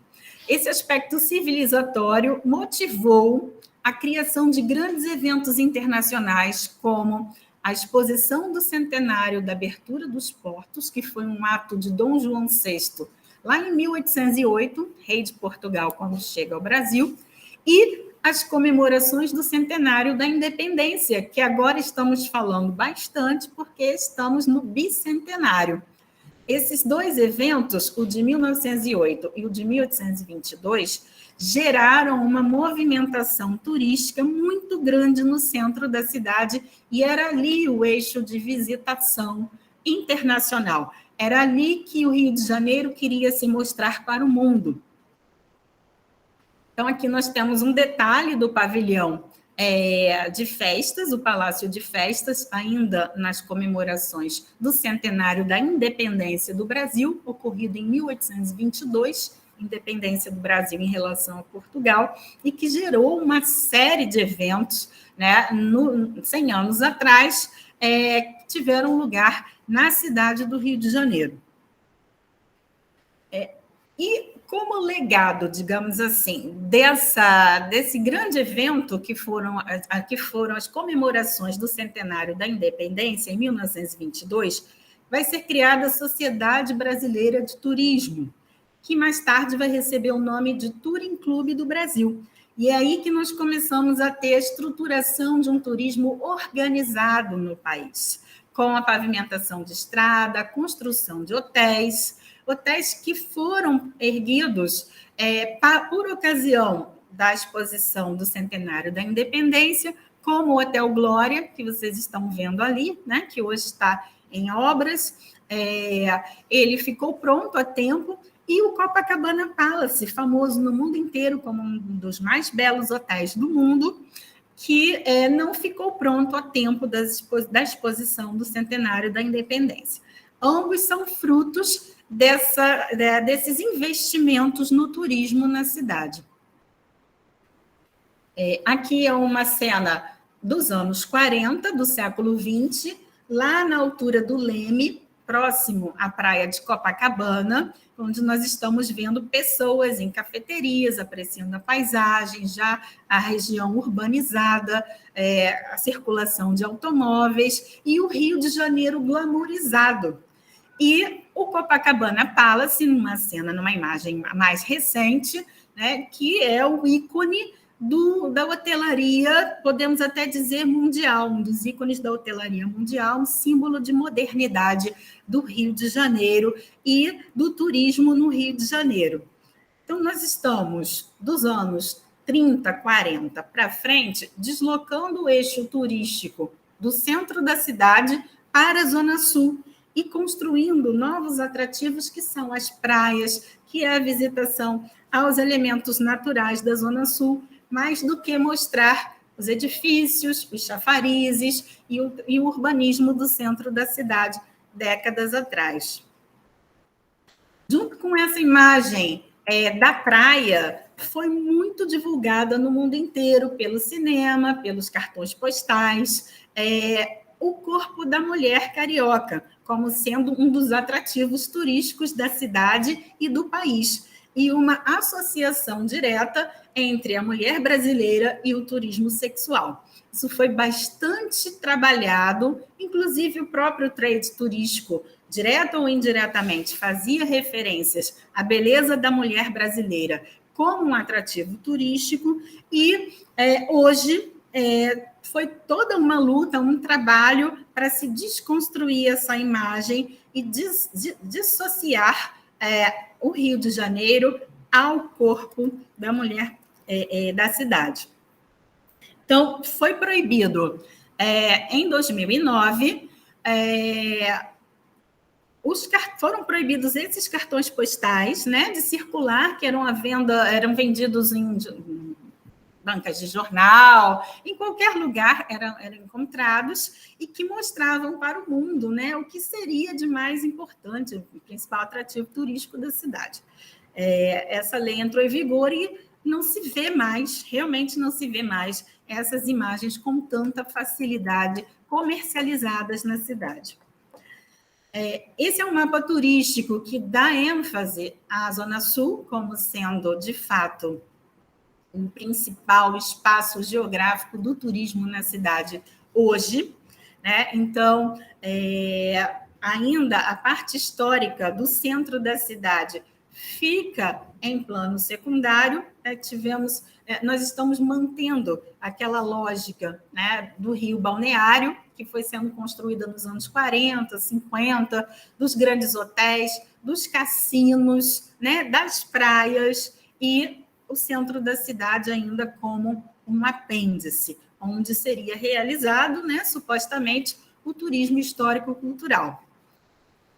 Esse aspecto civilizatório motivou a criação de grandes eventos internacionais, como a exposição do centenário da abertura dos portos, que foi um ato de Dom João VI, lá em 1808, rei de Portugal, quando chega ao Brasil, e as comemorações do centenário da independência, que agora estamos falando bastante, porque estamos no bicentenário. Esses dois eventos, o de 1908 e o de 1822, geraram uma movimentação turística muito grande no centro da cidade, e era ali o eixo de visitação internacional. Era ali que o Rio de Janeiro queria se mostrar para o mundo. Então, aqui nós temos um detalhe do pavilhão de festas, o Palácio de Festas, ainda nas comemorações do centenário da independência do Brasil, ocorrido em 1822, independência do Brasil em relação a Portugal, e que gerou uma série de eventos, né, 100 anos atrás, que tiveram lugar na cidade do Rio de Janeiro. E como legado, digamos assim, desse grande evento que foram as comemorações do centenário da independência, em 1922, vai ser criada a Sociedade Brasileira de Turismo, que mais tarde vai receber o nome de Touring Clube do Brasil. E é aí que nós começamos a ter a estruturação de um turismo organizado no país, com a pavimentação de estrada, a construção de hotéis que foram erguidos por ocasião da exposição do centenário da independência, como o Hotel Glória, que vocês estão vendo ali, né, que hoje está em obras. Ele ficou pronto a tempo, e o Copacabana Palace, famoso no mundo inteiro como um dos mais belos hotéis do mundo, que não ficou pronto a tempo da exposição do centenário da independência. Ambos são frutos desses investimentos no turismo na cidade. Aqui é uma cena dos anos 40, do século XX, lá na altura do Leme, próximo à praia de Copacabana, onde nós estamos vendo pessoas em cafeterias, apreciando a paisagem, já a região urbanizada, a circulação de automóveis e o Rio de Janeiro glamourizado. E o Copacabana Palace, numa imagem mais recente, né, que é o ícone da hotelaria, podemos até dizer mundial, um dos ícones da hotelaria mundial, um símbolo de modernidade do Rio de Janeiro e do turismo no Rio de Janeiro. Então, nós estamos, dos anos 30, 40 para frente, deslocando o eixo turístico do centro da cidade para a Zona Sul e construindo novos atrativos, que são as praias, que é a visitação aos elementos naturais da Zona Sul, mais do que mostrar os edifícios, os chafarizes e o urbanismo do centro da cidade, décadas atrás. Junto com essa imagem da praia, foi muito divulgada no mundo inteiro, pelo cinema, pelos cartões postais, o corpo da mulher carioca, como sendo um dos atrativos turísticos da cidade e do país, e uma associação direta entre a mulher brasileira e o turismo sexual. Isso foi bastante trabalhado, inclusive o próprio trade turístico, direto ou indiretamente, fazia referências à beleza da mulher brasileira como um atrativo turístico, e hoje foi toda uma luta, um trabalho para se desconstruir essa imagem e dissociar o Rio de Janeiro ao corpo da mulher da cidade. Então, foi proibido em 2009, foram proibidos esses cartões postais, né, de circular, que eram vendidos em bancas de jornal, em qualquer lugar eram encontrados, e que mostravam para o mundo, né, o que seria de mais importante, o principal atrativo turístico da cidade. Essa lei entrou em vigor e não se vê mais, realmente não se vê mais essas imagens com tanta facilidade comercializadas na cidade. Esse é um mapa turístico que dá ênfase à Zona Sul como sendo, de fato, o principal espaço geográfico do turismo na cidade hoje. né? Então, ainda a parte histórica do centro da cidade fica em plano secundário, né? Nós estamos mantendo aquela lógica, né, do Rio Balneário, que foi sendo construída nos anos 40, 50, dos grandes hotéis, dos cassinos, né, das praias, e o centro da cidade ainda como um apêndice, onde seria realizado, né, supostamente, o turismo histórico-cultural.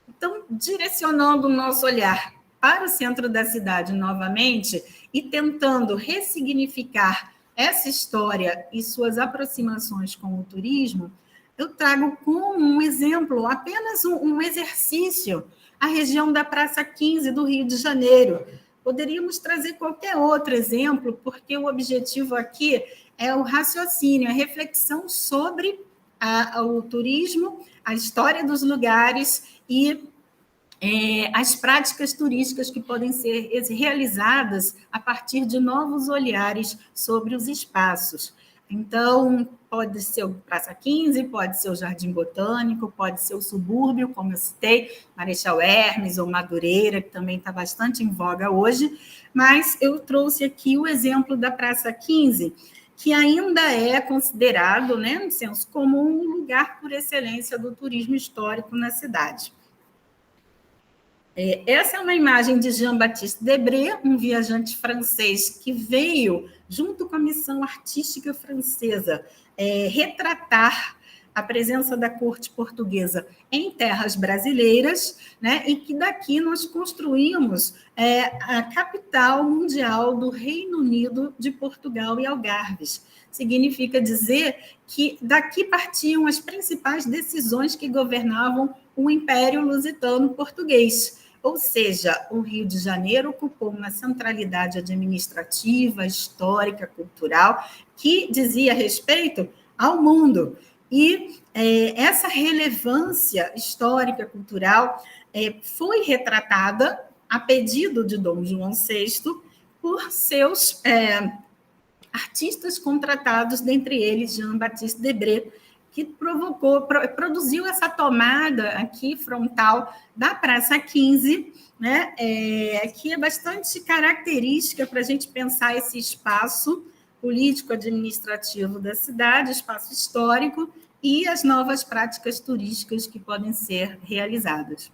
Então, direcionando o nosso olhar para o centro da cidade novamente e tentando ressignificar essa história e suas aproximações com o turismo, eu trago como um exemplo, apenas um exercício, a região da Praça 15 do Rio de Janeiro. Poderíamos trazer qualquer outro exemplo, porque o objetivo aqui é o raciocínio, a reflexão sobre o turismo, a história dos lugares e as práticas turísticas que podem ser realizadas a partir de novos olhares sobre os espaços. Então, pode ser o Praça 15, pode ser o Jardim Botânico, pode ser o subúrbio, como eu citei, Marechal Hermes ou Madureira, que também está bastante em voga hoje, mas eu trouxe aqui o exemplo da Praça 15, que ainda é considerado, né, no senso comum, um lugar por excelência do turismo histórico na cidade. Essa é uma imagem de Jean-Baptiste Debré, um viajante francês que veio, junto com a missão artística francesa, retratar a presença da corte portuguesa em terras brasileiras, né, e que daqui nós construímos a capital mundial do Reino Unido de Portugal e Algarves. Significa dizer que daqui partiam as principais decisões que governavam o Império Lusitano Português. Ou seja, o Rio de Janeiro ocupou uma centralidade administrativa, histórica, cultural, que dizia respeito ao mundo. E essa relevância histórica, cultural, foi retratada a pedido de Dom João VI por seus artistas contratados, dentre eles Jean-Baptiste Debré, que produziu essa tomada aqui frontal da Praça 15, né, que é bastante característica para a gente pensar esse espaço político-administrativo da cidade, espaço histórico, e as novas práticas turísticas que podem ser realizadas.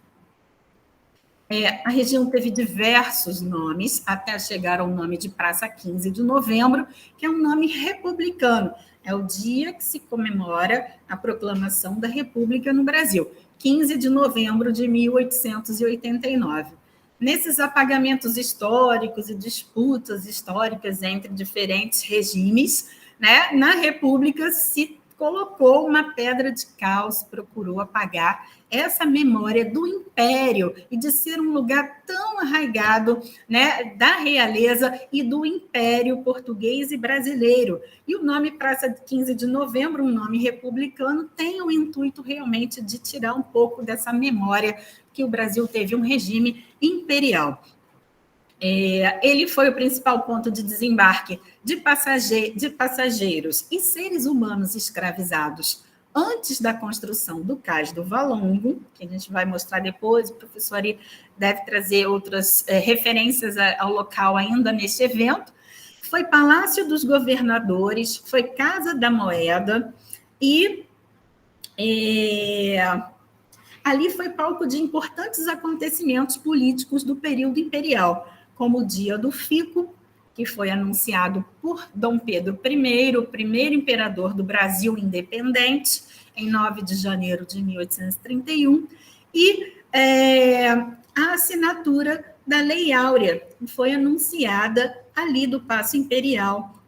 A região teve diversos nomes, até chegar ao nome de Praça 15 de Novembro, que é um nome republicano. É o dia que se comemora a proclamação da República no Brasil, 15 de novembro de 1889. Nesses apagamentos históricos e disputas históricas entre diferentes regimes, né, na República se colocou uma pedra de cal, se procurou apagar essa memória do Império e de ser um lugar tão arraigado, né, da realeza e do Império português e brasileiro. E o nome Praça 15 de Novembro, um nome republicano, tem o intuito realmente de tirar um pouco dessa memória que o Brasil teve um regime imperial. Ele foi o principal ponto de desembarque de passageiros e seres humanos escravizados antes da construção do Cais do Valongo, que a gente vai mostrar depois, o professor Ari deve trazer outras referências ao local ainda neste evento. Foi Palácio dos Governadores, foi Casa da Moeda e ali foi palco de importantes acontecimentos políticos do período imperial, como o Dia do Fico, que foi anunciado por Dom Pedro I, o primeiro imperador do Brasil independente, em 9 de janeiro de 1831, e a assinatura da Lei Áurea, que foi anunciada ali do Paço Imperial,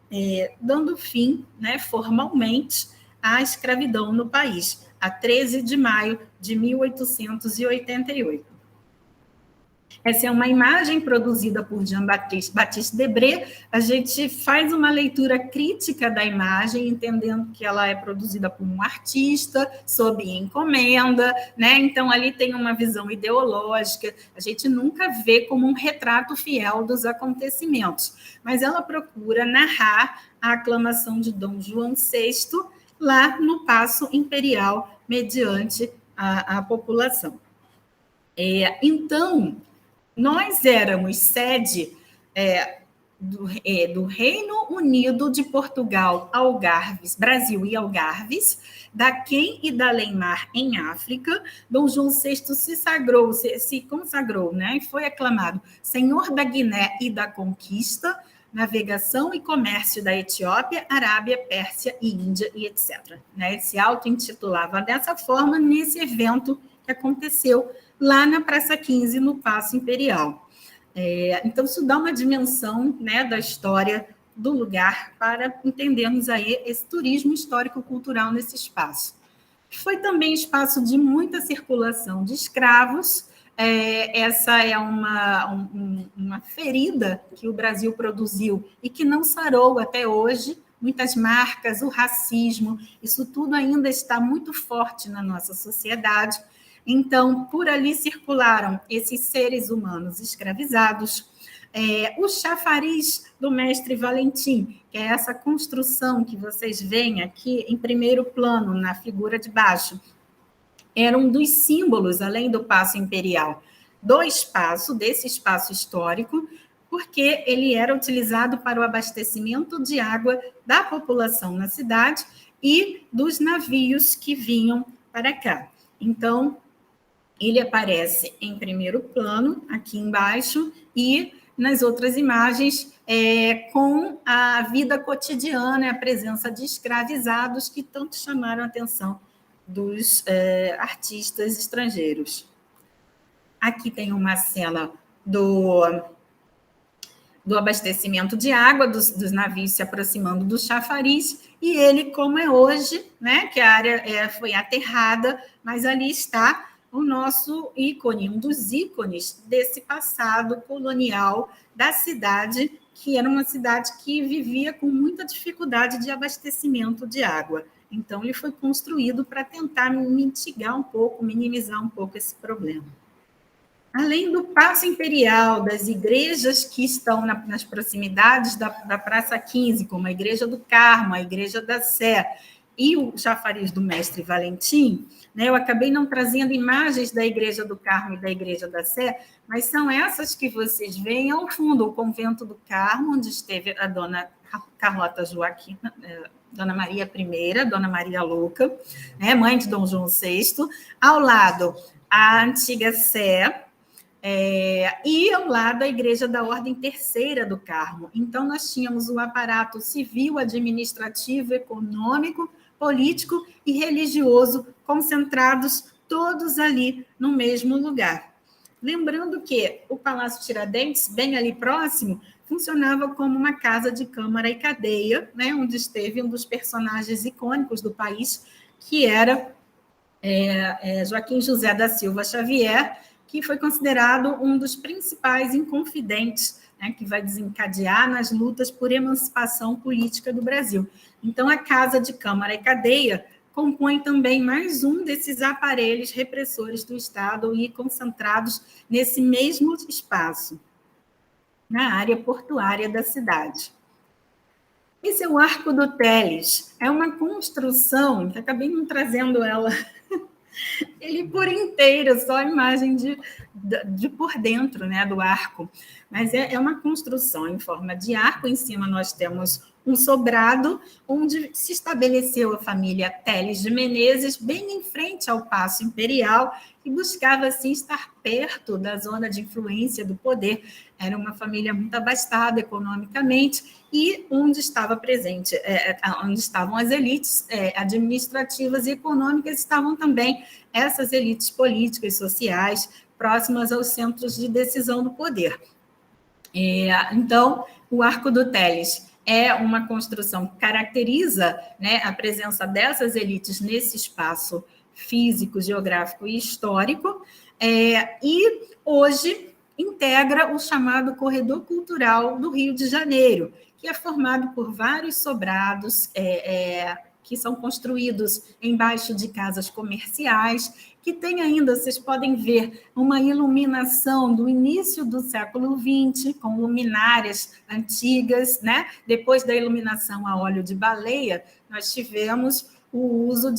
dando fim, né, formalmente à escravidão no país, a 13 de maio de 1888. Essa é uma imagem produzida por Jean-Baptiste Debré. A gente faz uma leitura crítica da imagem, entendendo que ela é produzida por um artista, sob encomenda, né? Então, ali tem uma visão ideológica. A gente nunca vê como um retrato fiel dos acontecimentos, mas ela procura narrar a aclamação de Dom João VI lá no Paço Imperial, mediante a população. Então, nós éramos sede do Reino Unido de Portugal, Algarves, Brasil e Algarves, da Quem e da Além-Mar em África. Dom João VI se consagrou, né, e foi aclamado Senhor da Guiné e da Conquista, navegação e comércio da Etiópia, Arábia, Pérsia e Índia, e etc. Né, ele se auto-intitulava dessa forma nesse evento que aconteceu lá na Praça 15, no Paço Imperial. Então, isso dá uma dimensão, né, da história do lugar para entendermos aí esse turismo histórico-cultural nesse espaço. Foi também espaço de muita circulação de escravos. Essa é uma ferida que o Brasil produziu e que não sarou até hoje. Muitas marcas, o racismo, isso tudo ainda está muito forte na nossa sociedade. Então, por ali circularam esses seres humanos escravizados. O chafariz do mestre Valentim, que é essa construção que vocês veem aqui em primeiro plano, na figura de baixo, era um dos símbolos, além do Paço Imperial, desse espaço histórico, porque ele era utilizado para o abastecimento de água da população na cidade e dos navios que vinham para cá. Então, ele aparece em primeiro plano, aqui embaixo, e nas outras imagens, com a vida cotidiana, a presença de escravizados que tanto chamaram a atenção dos artistas estrangeiros. Aqui tem uma cena do abastecimento de água, dos navios se aproximando do chafariz, e ele, como é hoje, né, que a área foi aterrada, mas ali está o nosso ícone, um dos ícones desse passado colonial da cidade, que era uma cidade que vivia com muita dificuldade de abastecimento de água. Então, ele foi construído para tentar mitigar um pouco, minimizar um pouco esse problema. Além do Paço Imperial, das igrejas que estão nas proximidades da Praça 15, como a Igreja do Carmo, a Igreja da Sé e o chafariz do mestre Valentim, né, eu acabei não trazendo imagens da Igreja do Carmo e da Igreja da Sé, mas são essas que vocês veem ao fundo, o Convento do Carmo, onde esteve a dona Carlota Joaquina, Dona Maria I, Dona Maria Louca, né, mãe de Dom João VI, ao lado a antiga Sé, e ao lado a Igreja da Ordem Terceira do Carmo. Então, nós tínhamos o aparato civil, administrativo, econômico, político e religioso concentrados todos ali no mesmo lugar. Lembrando que o Palácio Tiradentes, bem ali próximo, funcionava como uma casa de câmara e cadeia, né, onde esteve um dos personagens icônicos do país, que era Joaquim José da Silva Xavier, que foi considerado um dos principais inconfidentes, né, que vai desencadear nas lutas por emancipação política do Brasil. Então, a Casa de Câmara e Cadeia compõe também mais um desses aparelhos repressores do Estado e concentrados nesse mesmo espaço, na área portuária da cidade. Esse é o Arco do Teles. É uma construção, que acabei não trazendo ela ele por inteiro, só a imagem de por dentro, né, do arco. Mas é uma construção em forma de arco. Em cima nós temos um sobrado, onde se estabeleceu a família Teles de Menezes, bem em frente ao Paço Imperial, e buscava, assim, estar perto da zona de influência do poder. Era uma família muito abastada economicamente, e onde estava presente, onde estavam as elites administrativas e econômicas, estavam também essas elites políticas e sociais próximas aos centros de decisão do poder. Então, o Arco do Teles é uma construção que caracteriza, né, a presença dessas elites nesse espaço físico, geográfico e histórico, e hoje integra o chamado Corredor Cultural do Rio de Janeiro, que é formado por vários sobrados que são construídos embaixo de casas comerciais, que tem ainda, vocês podem ver, uma iluminação do início do século XX, com luminárias antigas, né? Depois da iluminação a óleo de baleia, nós tivemos o uso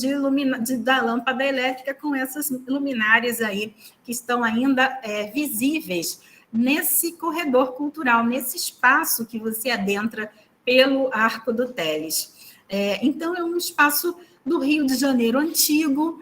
da lâmpada elétrica com essas luminárias aí que estão ainda visíveis nesse corredor cultural, nesse espaço que você adentra pelo Arco do Teles. Então, é um espaço do Rio de Janeiro antigo,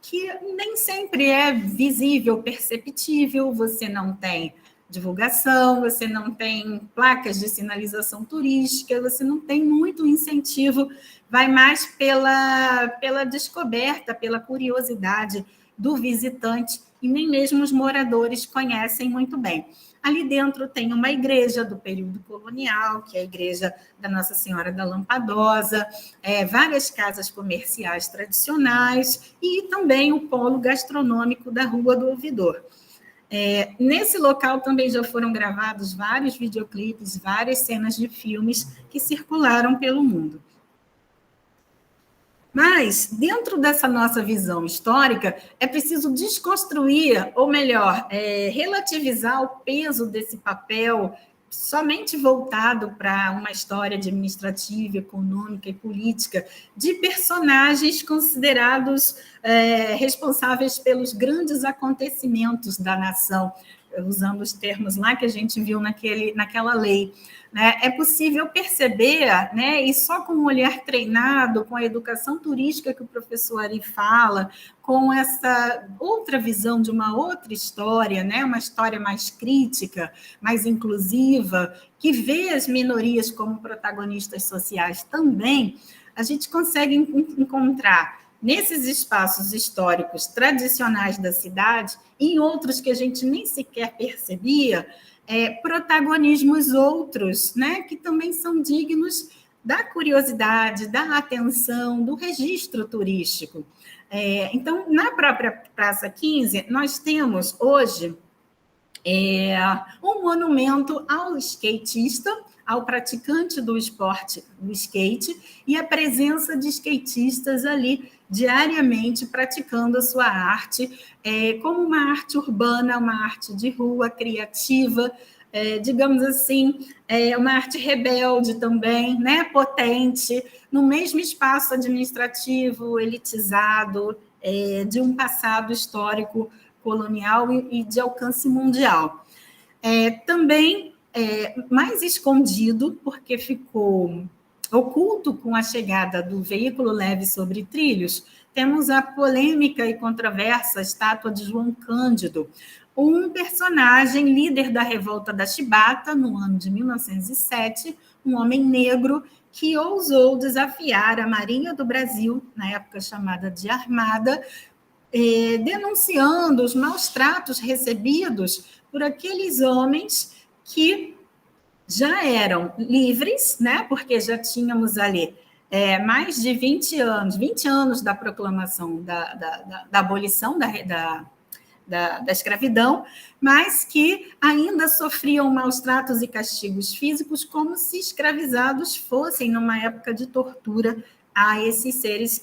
que nem sempre é visível, perceptível, você não tem divulgação, você não tem placas de sinalização turística, você não tem muito incentivo, vai mais pela descoberta, pela curiosidade do visitante, e nem mesmo os moradores conhecem muito bem. Ali dentro tem uma igreja do período colonial, que é a igreja da Nossa Senhora da Lampadosa, várias casas comerciais tradicionais e também o polo gastronômico da Rua do Ouvidor. Nesse local também já foram gravados vários videoclipes, várias cenas de filmes que circularam pelo mundo. Mas, dentro dessa nossa visão histórica, é preciso desconstruir, ou melhor, relativizar o peso desse papel somente voltado para uma história administrativa, econômica e política de personagens considerados responsáveis pelos grandes acontecimentos da nação, usando os termos lá que a gente viu naquela lei. É possível perceber, e só com um olhar treinado, com a educação turística que o professor Ari fala, com essa outra visão de uma outra história, uma história mais crítica, mais inclusiva, que vê as minorias como protagonistas sociais também, a gente consegue encontrar nesses espaços históricos tradicionais da cidade, e em outros que a gente nem sequer percebia, protagonismos outros, que também são dignos da curiosidade, da atenção, do registro turístico. Então, na própria Praça 15, nós temos hoje um monumento ao skatista, ao praticante do esporte do skate, e a presença de skatistas ali diariamente praticando a sua arte, como uma arte urbana, uma arte de rua, criativa, digamos assim, uma arte rebelde também, potente, no mesmo espaço administrativo, elitizado, de um passado histórico colonial e de alcance mundial. Também mais escondido, porque ficou oculto com a chegada do veículo leve sobre trilhos, temos a polêmica e controversa estátua de João Cândido, um personagem líder da revolta da Chibata, no ano de 1907, um homem negro que ousou desafiar a Marinha do Brasil, na época chamada de Armada, denunciando os maus tratos recebidos por aqueles homens que já eram livres, porque já tínhamos ali mais de 20 anos da proclamação da abolição da escravidão, mas que ainda sofriam maus tratos e castigos físicos como se escravizados fossem numa época de tortura a esses seres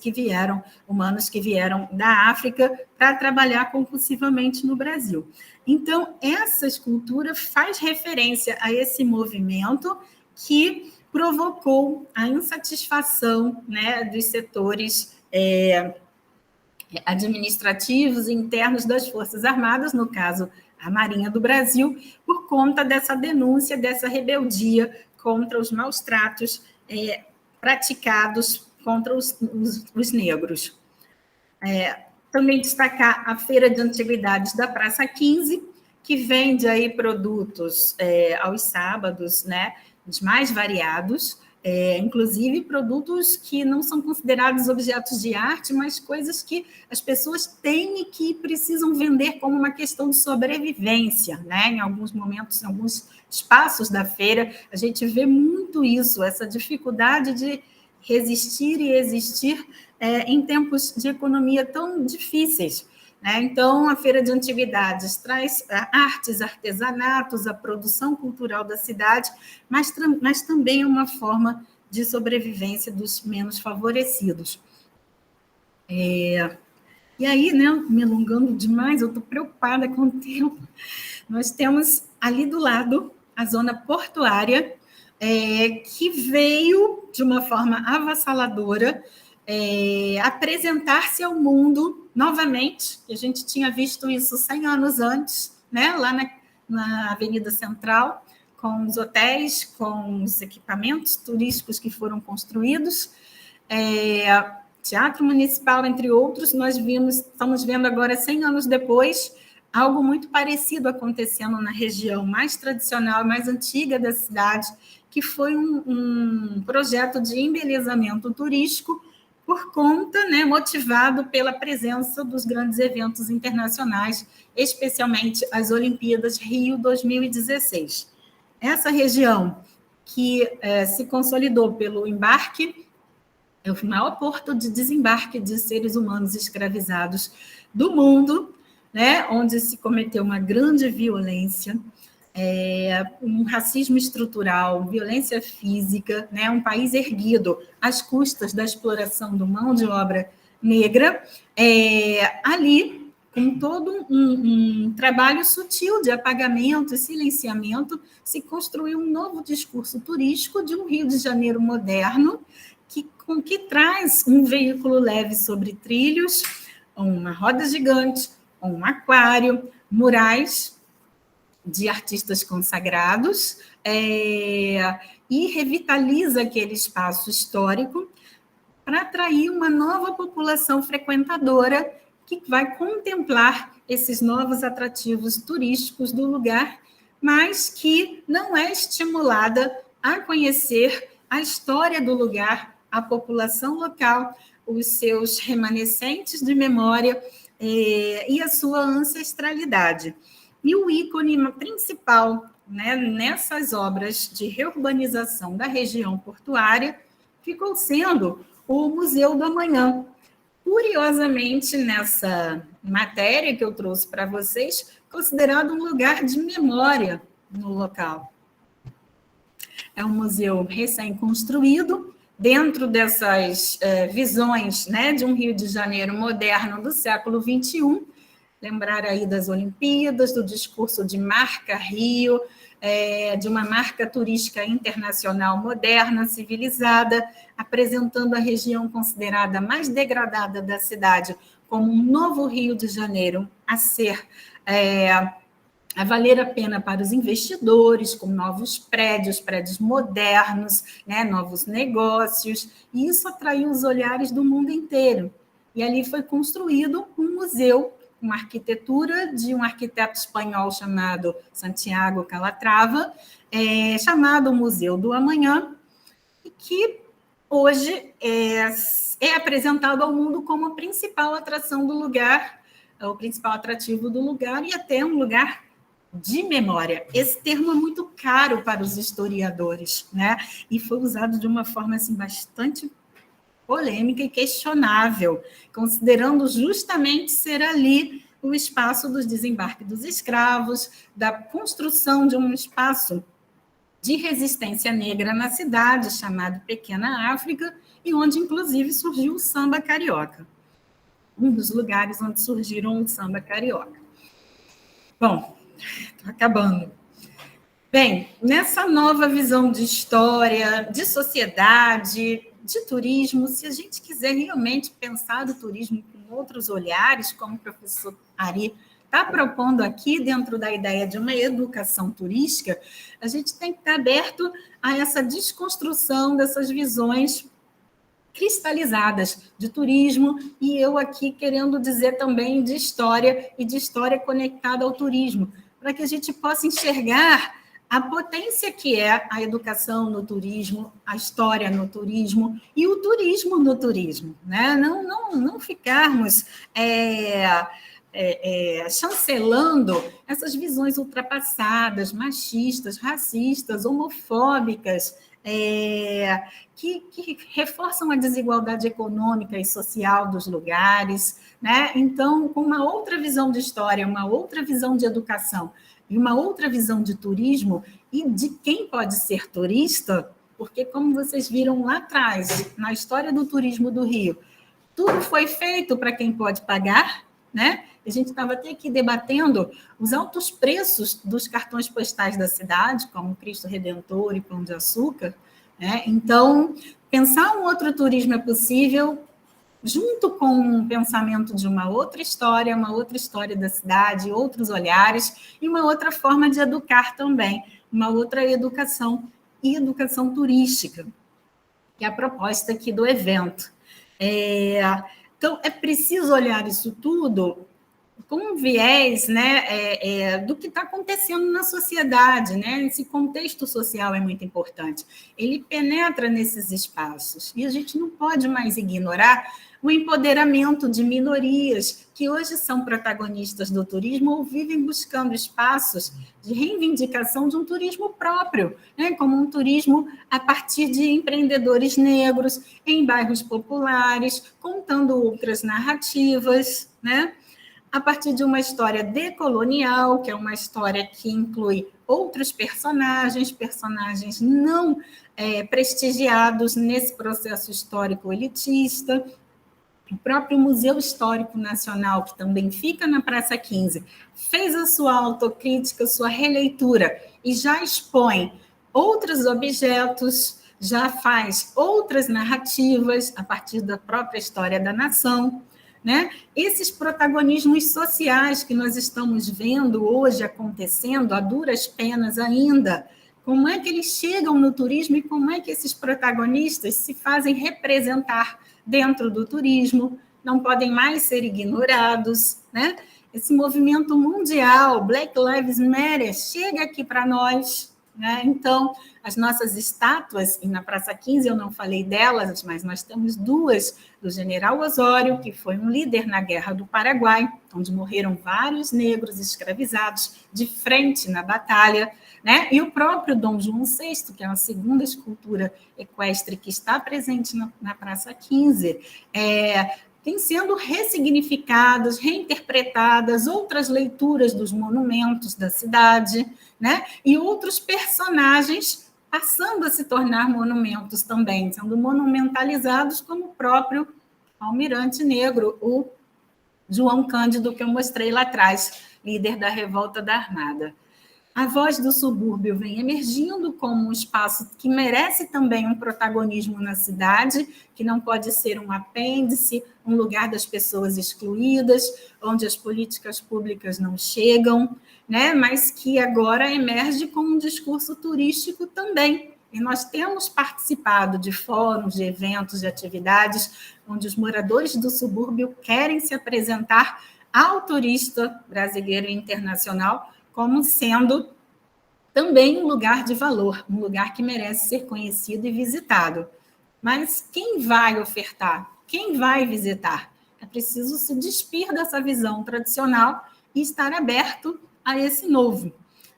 humanos que vieram da África para trabalhar compulsivamente no Brasil. Então, essa escultura faz referência a esse movimento que provocou a insatisfação dos setores administrativos e internos das Forças Armadas, no caso, a Marinha do Brasil, por conta dessa denúncia, dessa rebeldia contra os maus tratos praticados contra os negros. Também destacar a Feira de Antiguidades da Praça 15, que vende aí produtos aos sábados, os mais variados, inclusive produtos que não são considerados objetos de arte, mas coisas que as pessoas têm e que precisam vender como uma questão de sobrevivência, Em alguns momentos, em alguns espaços da feira, a gente vê muito isso, essa dificuldade de resistir e existir em tempos de economia tão difíceis. Então, a Feira de Antiguidades traz artes, artesanatos, a produção cultural da cidade, mas também uma forma de sobrevivência dos menos favorecidos. E aí, me alongando demais, eu estou preocupada com o tempo, nós temos ali do lado a zona portuária, que veio de uma forma avassaladora apresentar-se ao mundo novamente. A gente tinha visto isso 100 anos antes, né? Lá na Avenida Central, com os hotéis, com os equipamentos turísticos que foram construídos, Teatro Municipal, entre outros. Estamos vendo agora, 100 anos depois, algo muito parecido acontecendo na região mais tradicional, mais antiga da cidade, que foi um projeto de embelezamento turístico por conta, né, motivado pela presença dos grandes eventos internacionais, especialmente as Olimpíadas Rio 2016. Essa região que se consolidou pelo embarque, é o maior porto de desembarque de seres humanos escravizados do mundo, né, onde se cometeu uma grande violência, um racismo estrutural, violência física, né, um país erguido às custas da exploração da mão de obra negra, ali, com todo um trabalho sutil de apagamento e silenciamento, se construiu um novo discurso turístico de um Rio de Janeiro moderno, que traz um veículo leve sobre trilhos, uma roda gigante, um aquário, murais de artistas consagrados, e revitaliza aquele espaço histórico para atrair uma nova população frequentadora que vai contemplar esses novos atrativos turísticos do lugar, mas que não é estimulada a conhecer a história do lugar, a população local, os seus remanescentes de memória e a sua ancestralidade. E o ícone principal, né, nessas obras de reurbanização da região portuária ficou sendo o Museu do Amanhã. Curiosamente, nessa matéria que eu trouxe para vocês, considerado um lugar de memória no local. É um museu recém-construído, dentro dessas visões, né, de um Rio de Janeiro moderno do século XXI, lembrar aí das Olimpíadas, do discurso de marca Rio, de uma marca turística internacional moderna, civilizada, apresentando a região considerada mais degradada da cidade como um novo Rio de Janeiro a ser a valer a pena para os investidores, com novos prédios modernos, né, novos negócios, e isso atraiu os olhares do mundo inteiro. E ali foi construído um museu, uma arquitetura de um arquiteto espanhol chamado Santiago Calatrava, chamado Museu do Amanhã, e que hoje é apresentado ao mundo como a principal atração do lugar, o principal atrativo do lugar, e até um lugar de memória. Esse termo é muito caro para os historiadores, né? E foi usado de uma forma assim, bastante polêmica e questionável, considerando justamente ser ali o espaço dos desembarques dos escravos, da construção de um espaço de resistência negra na cidade, chamado Pequena África, e onde, inclusive, surgiu o samba carioca. Um dos lugares onde surgiram o samba carioca. Bom, estou acabando. Bem, nessa nova visão de história, de sociedade, de turismo, se a gente quiser realmente pensar o turismo com outros olhares, como o professor Ari está propondo aqui, dentro da ideia de uma educação turística, a gente tem que estar aberto a essa desconstrução dessas visões cristalizadas de turismo, e eu aqui querendo dizer também de história, e de história conectada ao turismo, para que a gente possa enxergar a potência que é a educação no turismo, a história no turismo e o turismo no turismo, né? Não ficarmos chancelando essas visões ultrapassadas, machistas, racistas, homofóbicas, que reforçam a desigualdade econômica e social dos lugares, né? Então, com uma outra visão de história, uma outra visão de educação e uma outra visão de turismo e de quem pode ser turista, porque, como vocês viram lá atrás, na história do turismo do Rio, tudo foi feito para quem pode pagar, né? A gente estava até aqui debatendo os altos preços dos cartões postais da cidade, como Cristo Redentor e Pão de Açúcar, né? Então, pensar um outro turismo é possível junto com um pensamento de uma outra história da cidade, outros olhares e uma outra forma de educar também, uma outra educação e educação turística, que é a proposta aqui do evento. Então, é preciso olhar isso tudo com um viés, né, do que está acontecendo na sociedade, né? Esse contexto social é muito importante. Ele penetra nesses espaços e a gente não pode mais ignorar o empoderamento de minorias que hoje são protagonistas do turismo ou vivem buscando espaços de reivindicação de um turismo próprio, né? Como um turismo a partir de empreendedores negros em bairros populares, contando outras narrativas, né? A partir de uma história decolonial, que é uma história que inclui outros personagens não prestigiados nesse processo histórico elitista. O próprio Museu Histórico Nacional, que também fica na Praça 15, fez a sua autocrítica, sua releitura, e já expõe outros objetos, já faz outras narrativas a partir da própria história da nação, né? Esses protagonismos sociais que nós estamos vendo hoje acontecendo, a duras penas ainda, como é que eles chegam no turismo e como é que esses protagonistas se fazem representar dentro do turismo, não podem mais ser ignorados, né? Esse movimento mundial, Black Lives Matter, chega aqui para nós, né? Então, as nossas estátuas, e na Praça 15 eu não falei delas, mas nós temos duas, do General Osório, que foi um líder na Guerra do Paraguai, onde morreram vários negros escravizados de frente na batalha, né? E o próprio Dom João VI, que é a segunda escultura equestre que está presente na Praça 15, tem sendo ressignificadas, reinterpretadas, outras leituras dos monumentos da cidade, né? E outros personagens passando a se tornar monumentos também, sendo monumentalizados, como o próprio almirante negro, o João Cândido, que eu mostrei lá atrás, líder da Revolta da Armada. A voz do subúrbio vem emergindo como um espaço que merece também um protagonismo na cidade, que não pode ser um apêndice, um lugar das pessoas excluídas, onde as políticas públicas não chegam, né? Mas que agora emerge com um discurso turístico também. E nós temos participado de fóruns, de eventos, de atividades, onde os moradores do subúrbio querem se apresentar ao turista brasileiro e internacional como sendo também um lugar de valor, um lugar que merece ser conhecido e visitado. Mas quem vai ofertar? Quem vai visitar? É preciso se despir dessa visão tradicional e estar aberto a esse novo,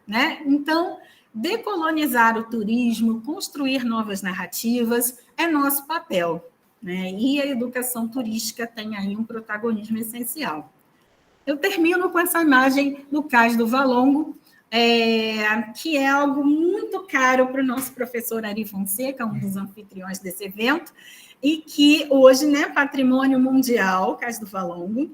né? Então, decolonizar o turismo, construir novas narrativas é nosso papel, né? E a educação turística tem aí um protagonismo essencial. Eu termino com essa imagem do Cais do Valongo, que é algo muito caro para o nosso professor Ari Fonseca, um dos anfitriões desse evento, e que hoje, né, patrimônio mundial, Cais do Valongo,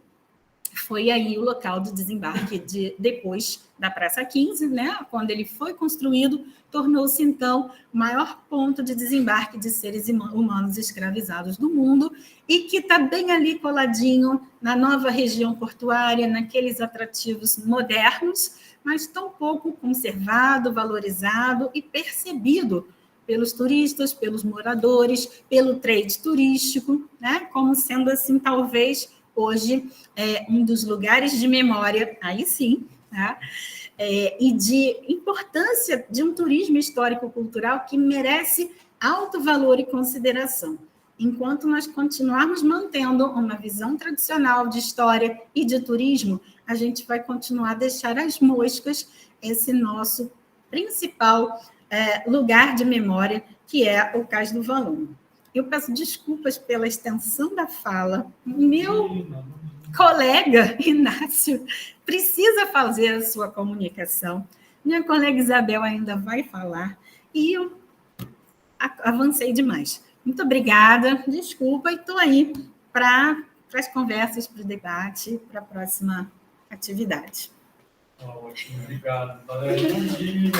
foi aí o local de desembarque depois da Praça 15, né? Quando ele foi construído, tornou-se, então, o maior ponto de desembarque de seres humanos escravizados do mundo e que está bem ali coladinho na nova região portuária, naqueles atrativos modernos, mas tão pouco conservado, valorizado e percebido pelos turistas, pelos moradores, pelo trade turístico, né? Como sendo, assim, talvez, hoje, um dos lugares de memória, aí sim, tá? E de importância de um turismo histórico-cultural que merece alto valor e consideração. Enquanto nós continuarmos mantendo uma visão tradicional de história e de turismo, a gente vai continuar a deixar as moscas esse nosso principal lugar de memória, que é o Cais do Valongo. Eu peço desculpas pela extensão da fala. Meu colega Inácio precisa fazer a sua comunicação. Minha colega Isabel ainda vai falar. E eu avancei demais. Muito obrigada. Desculpa, e estou aí para as conversas, para o debate, para a próxima atividade. Ótimo, obrigado. Valeu, bom dia.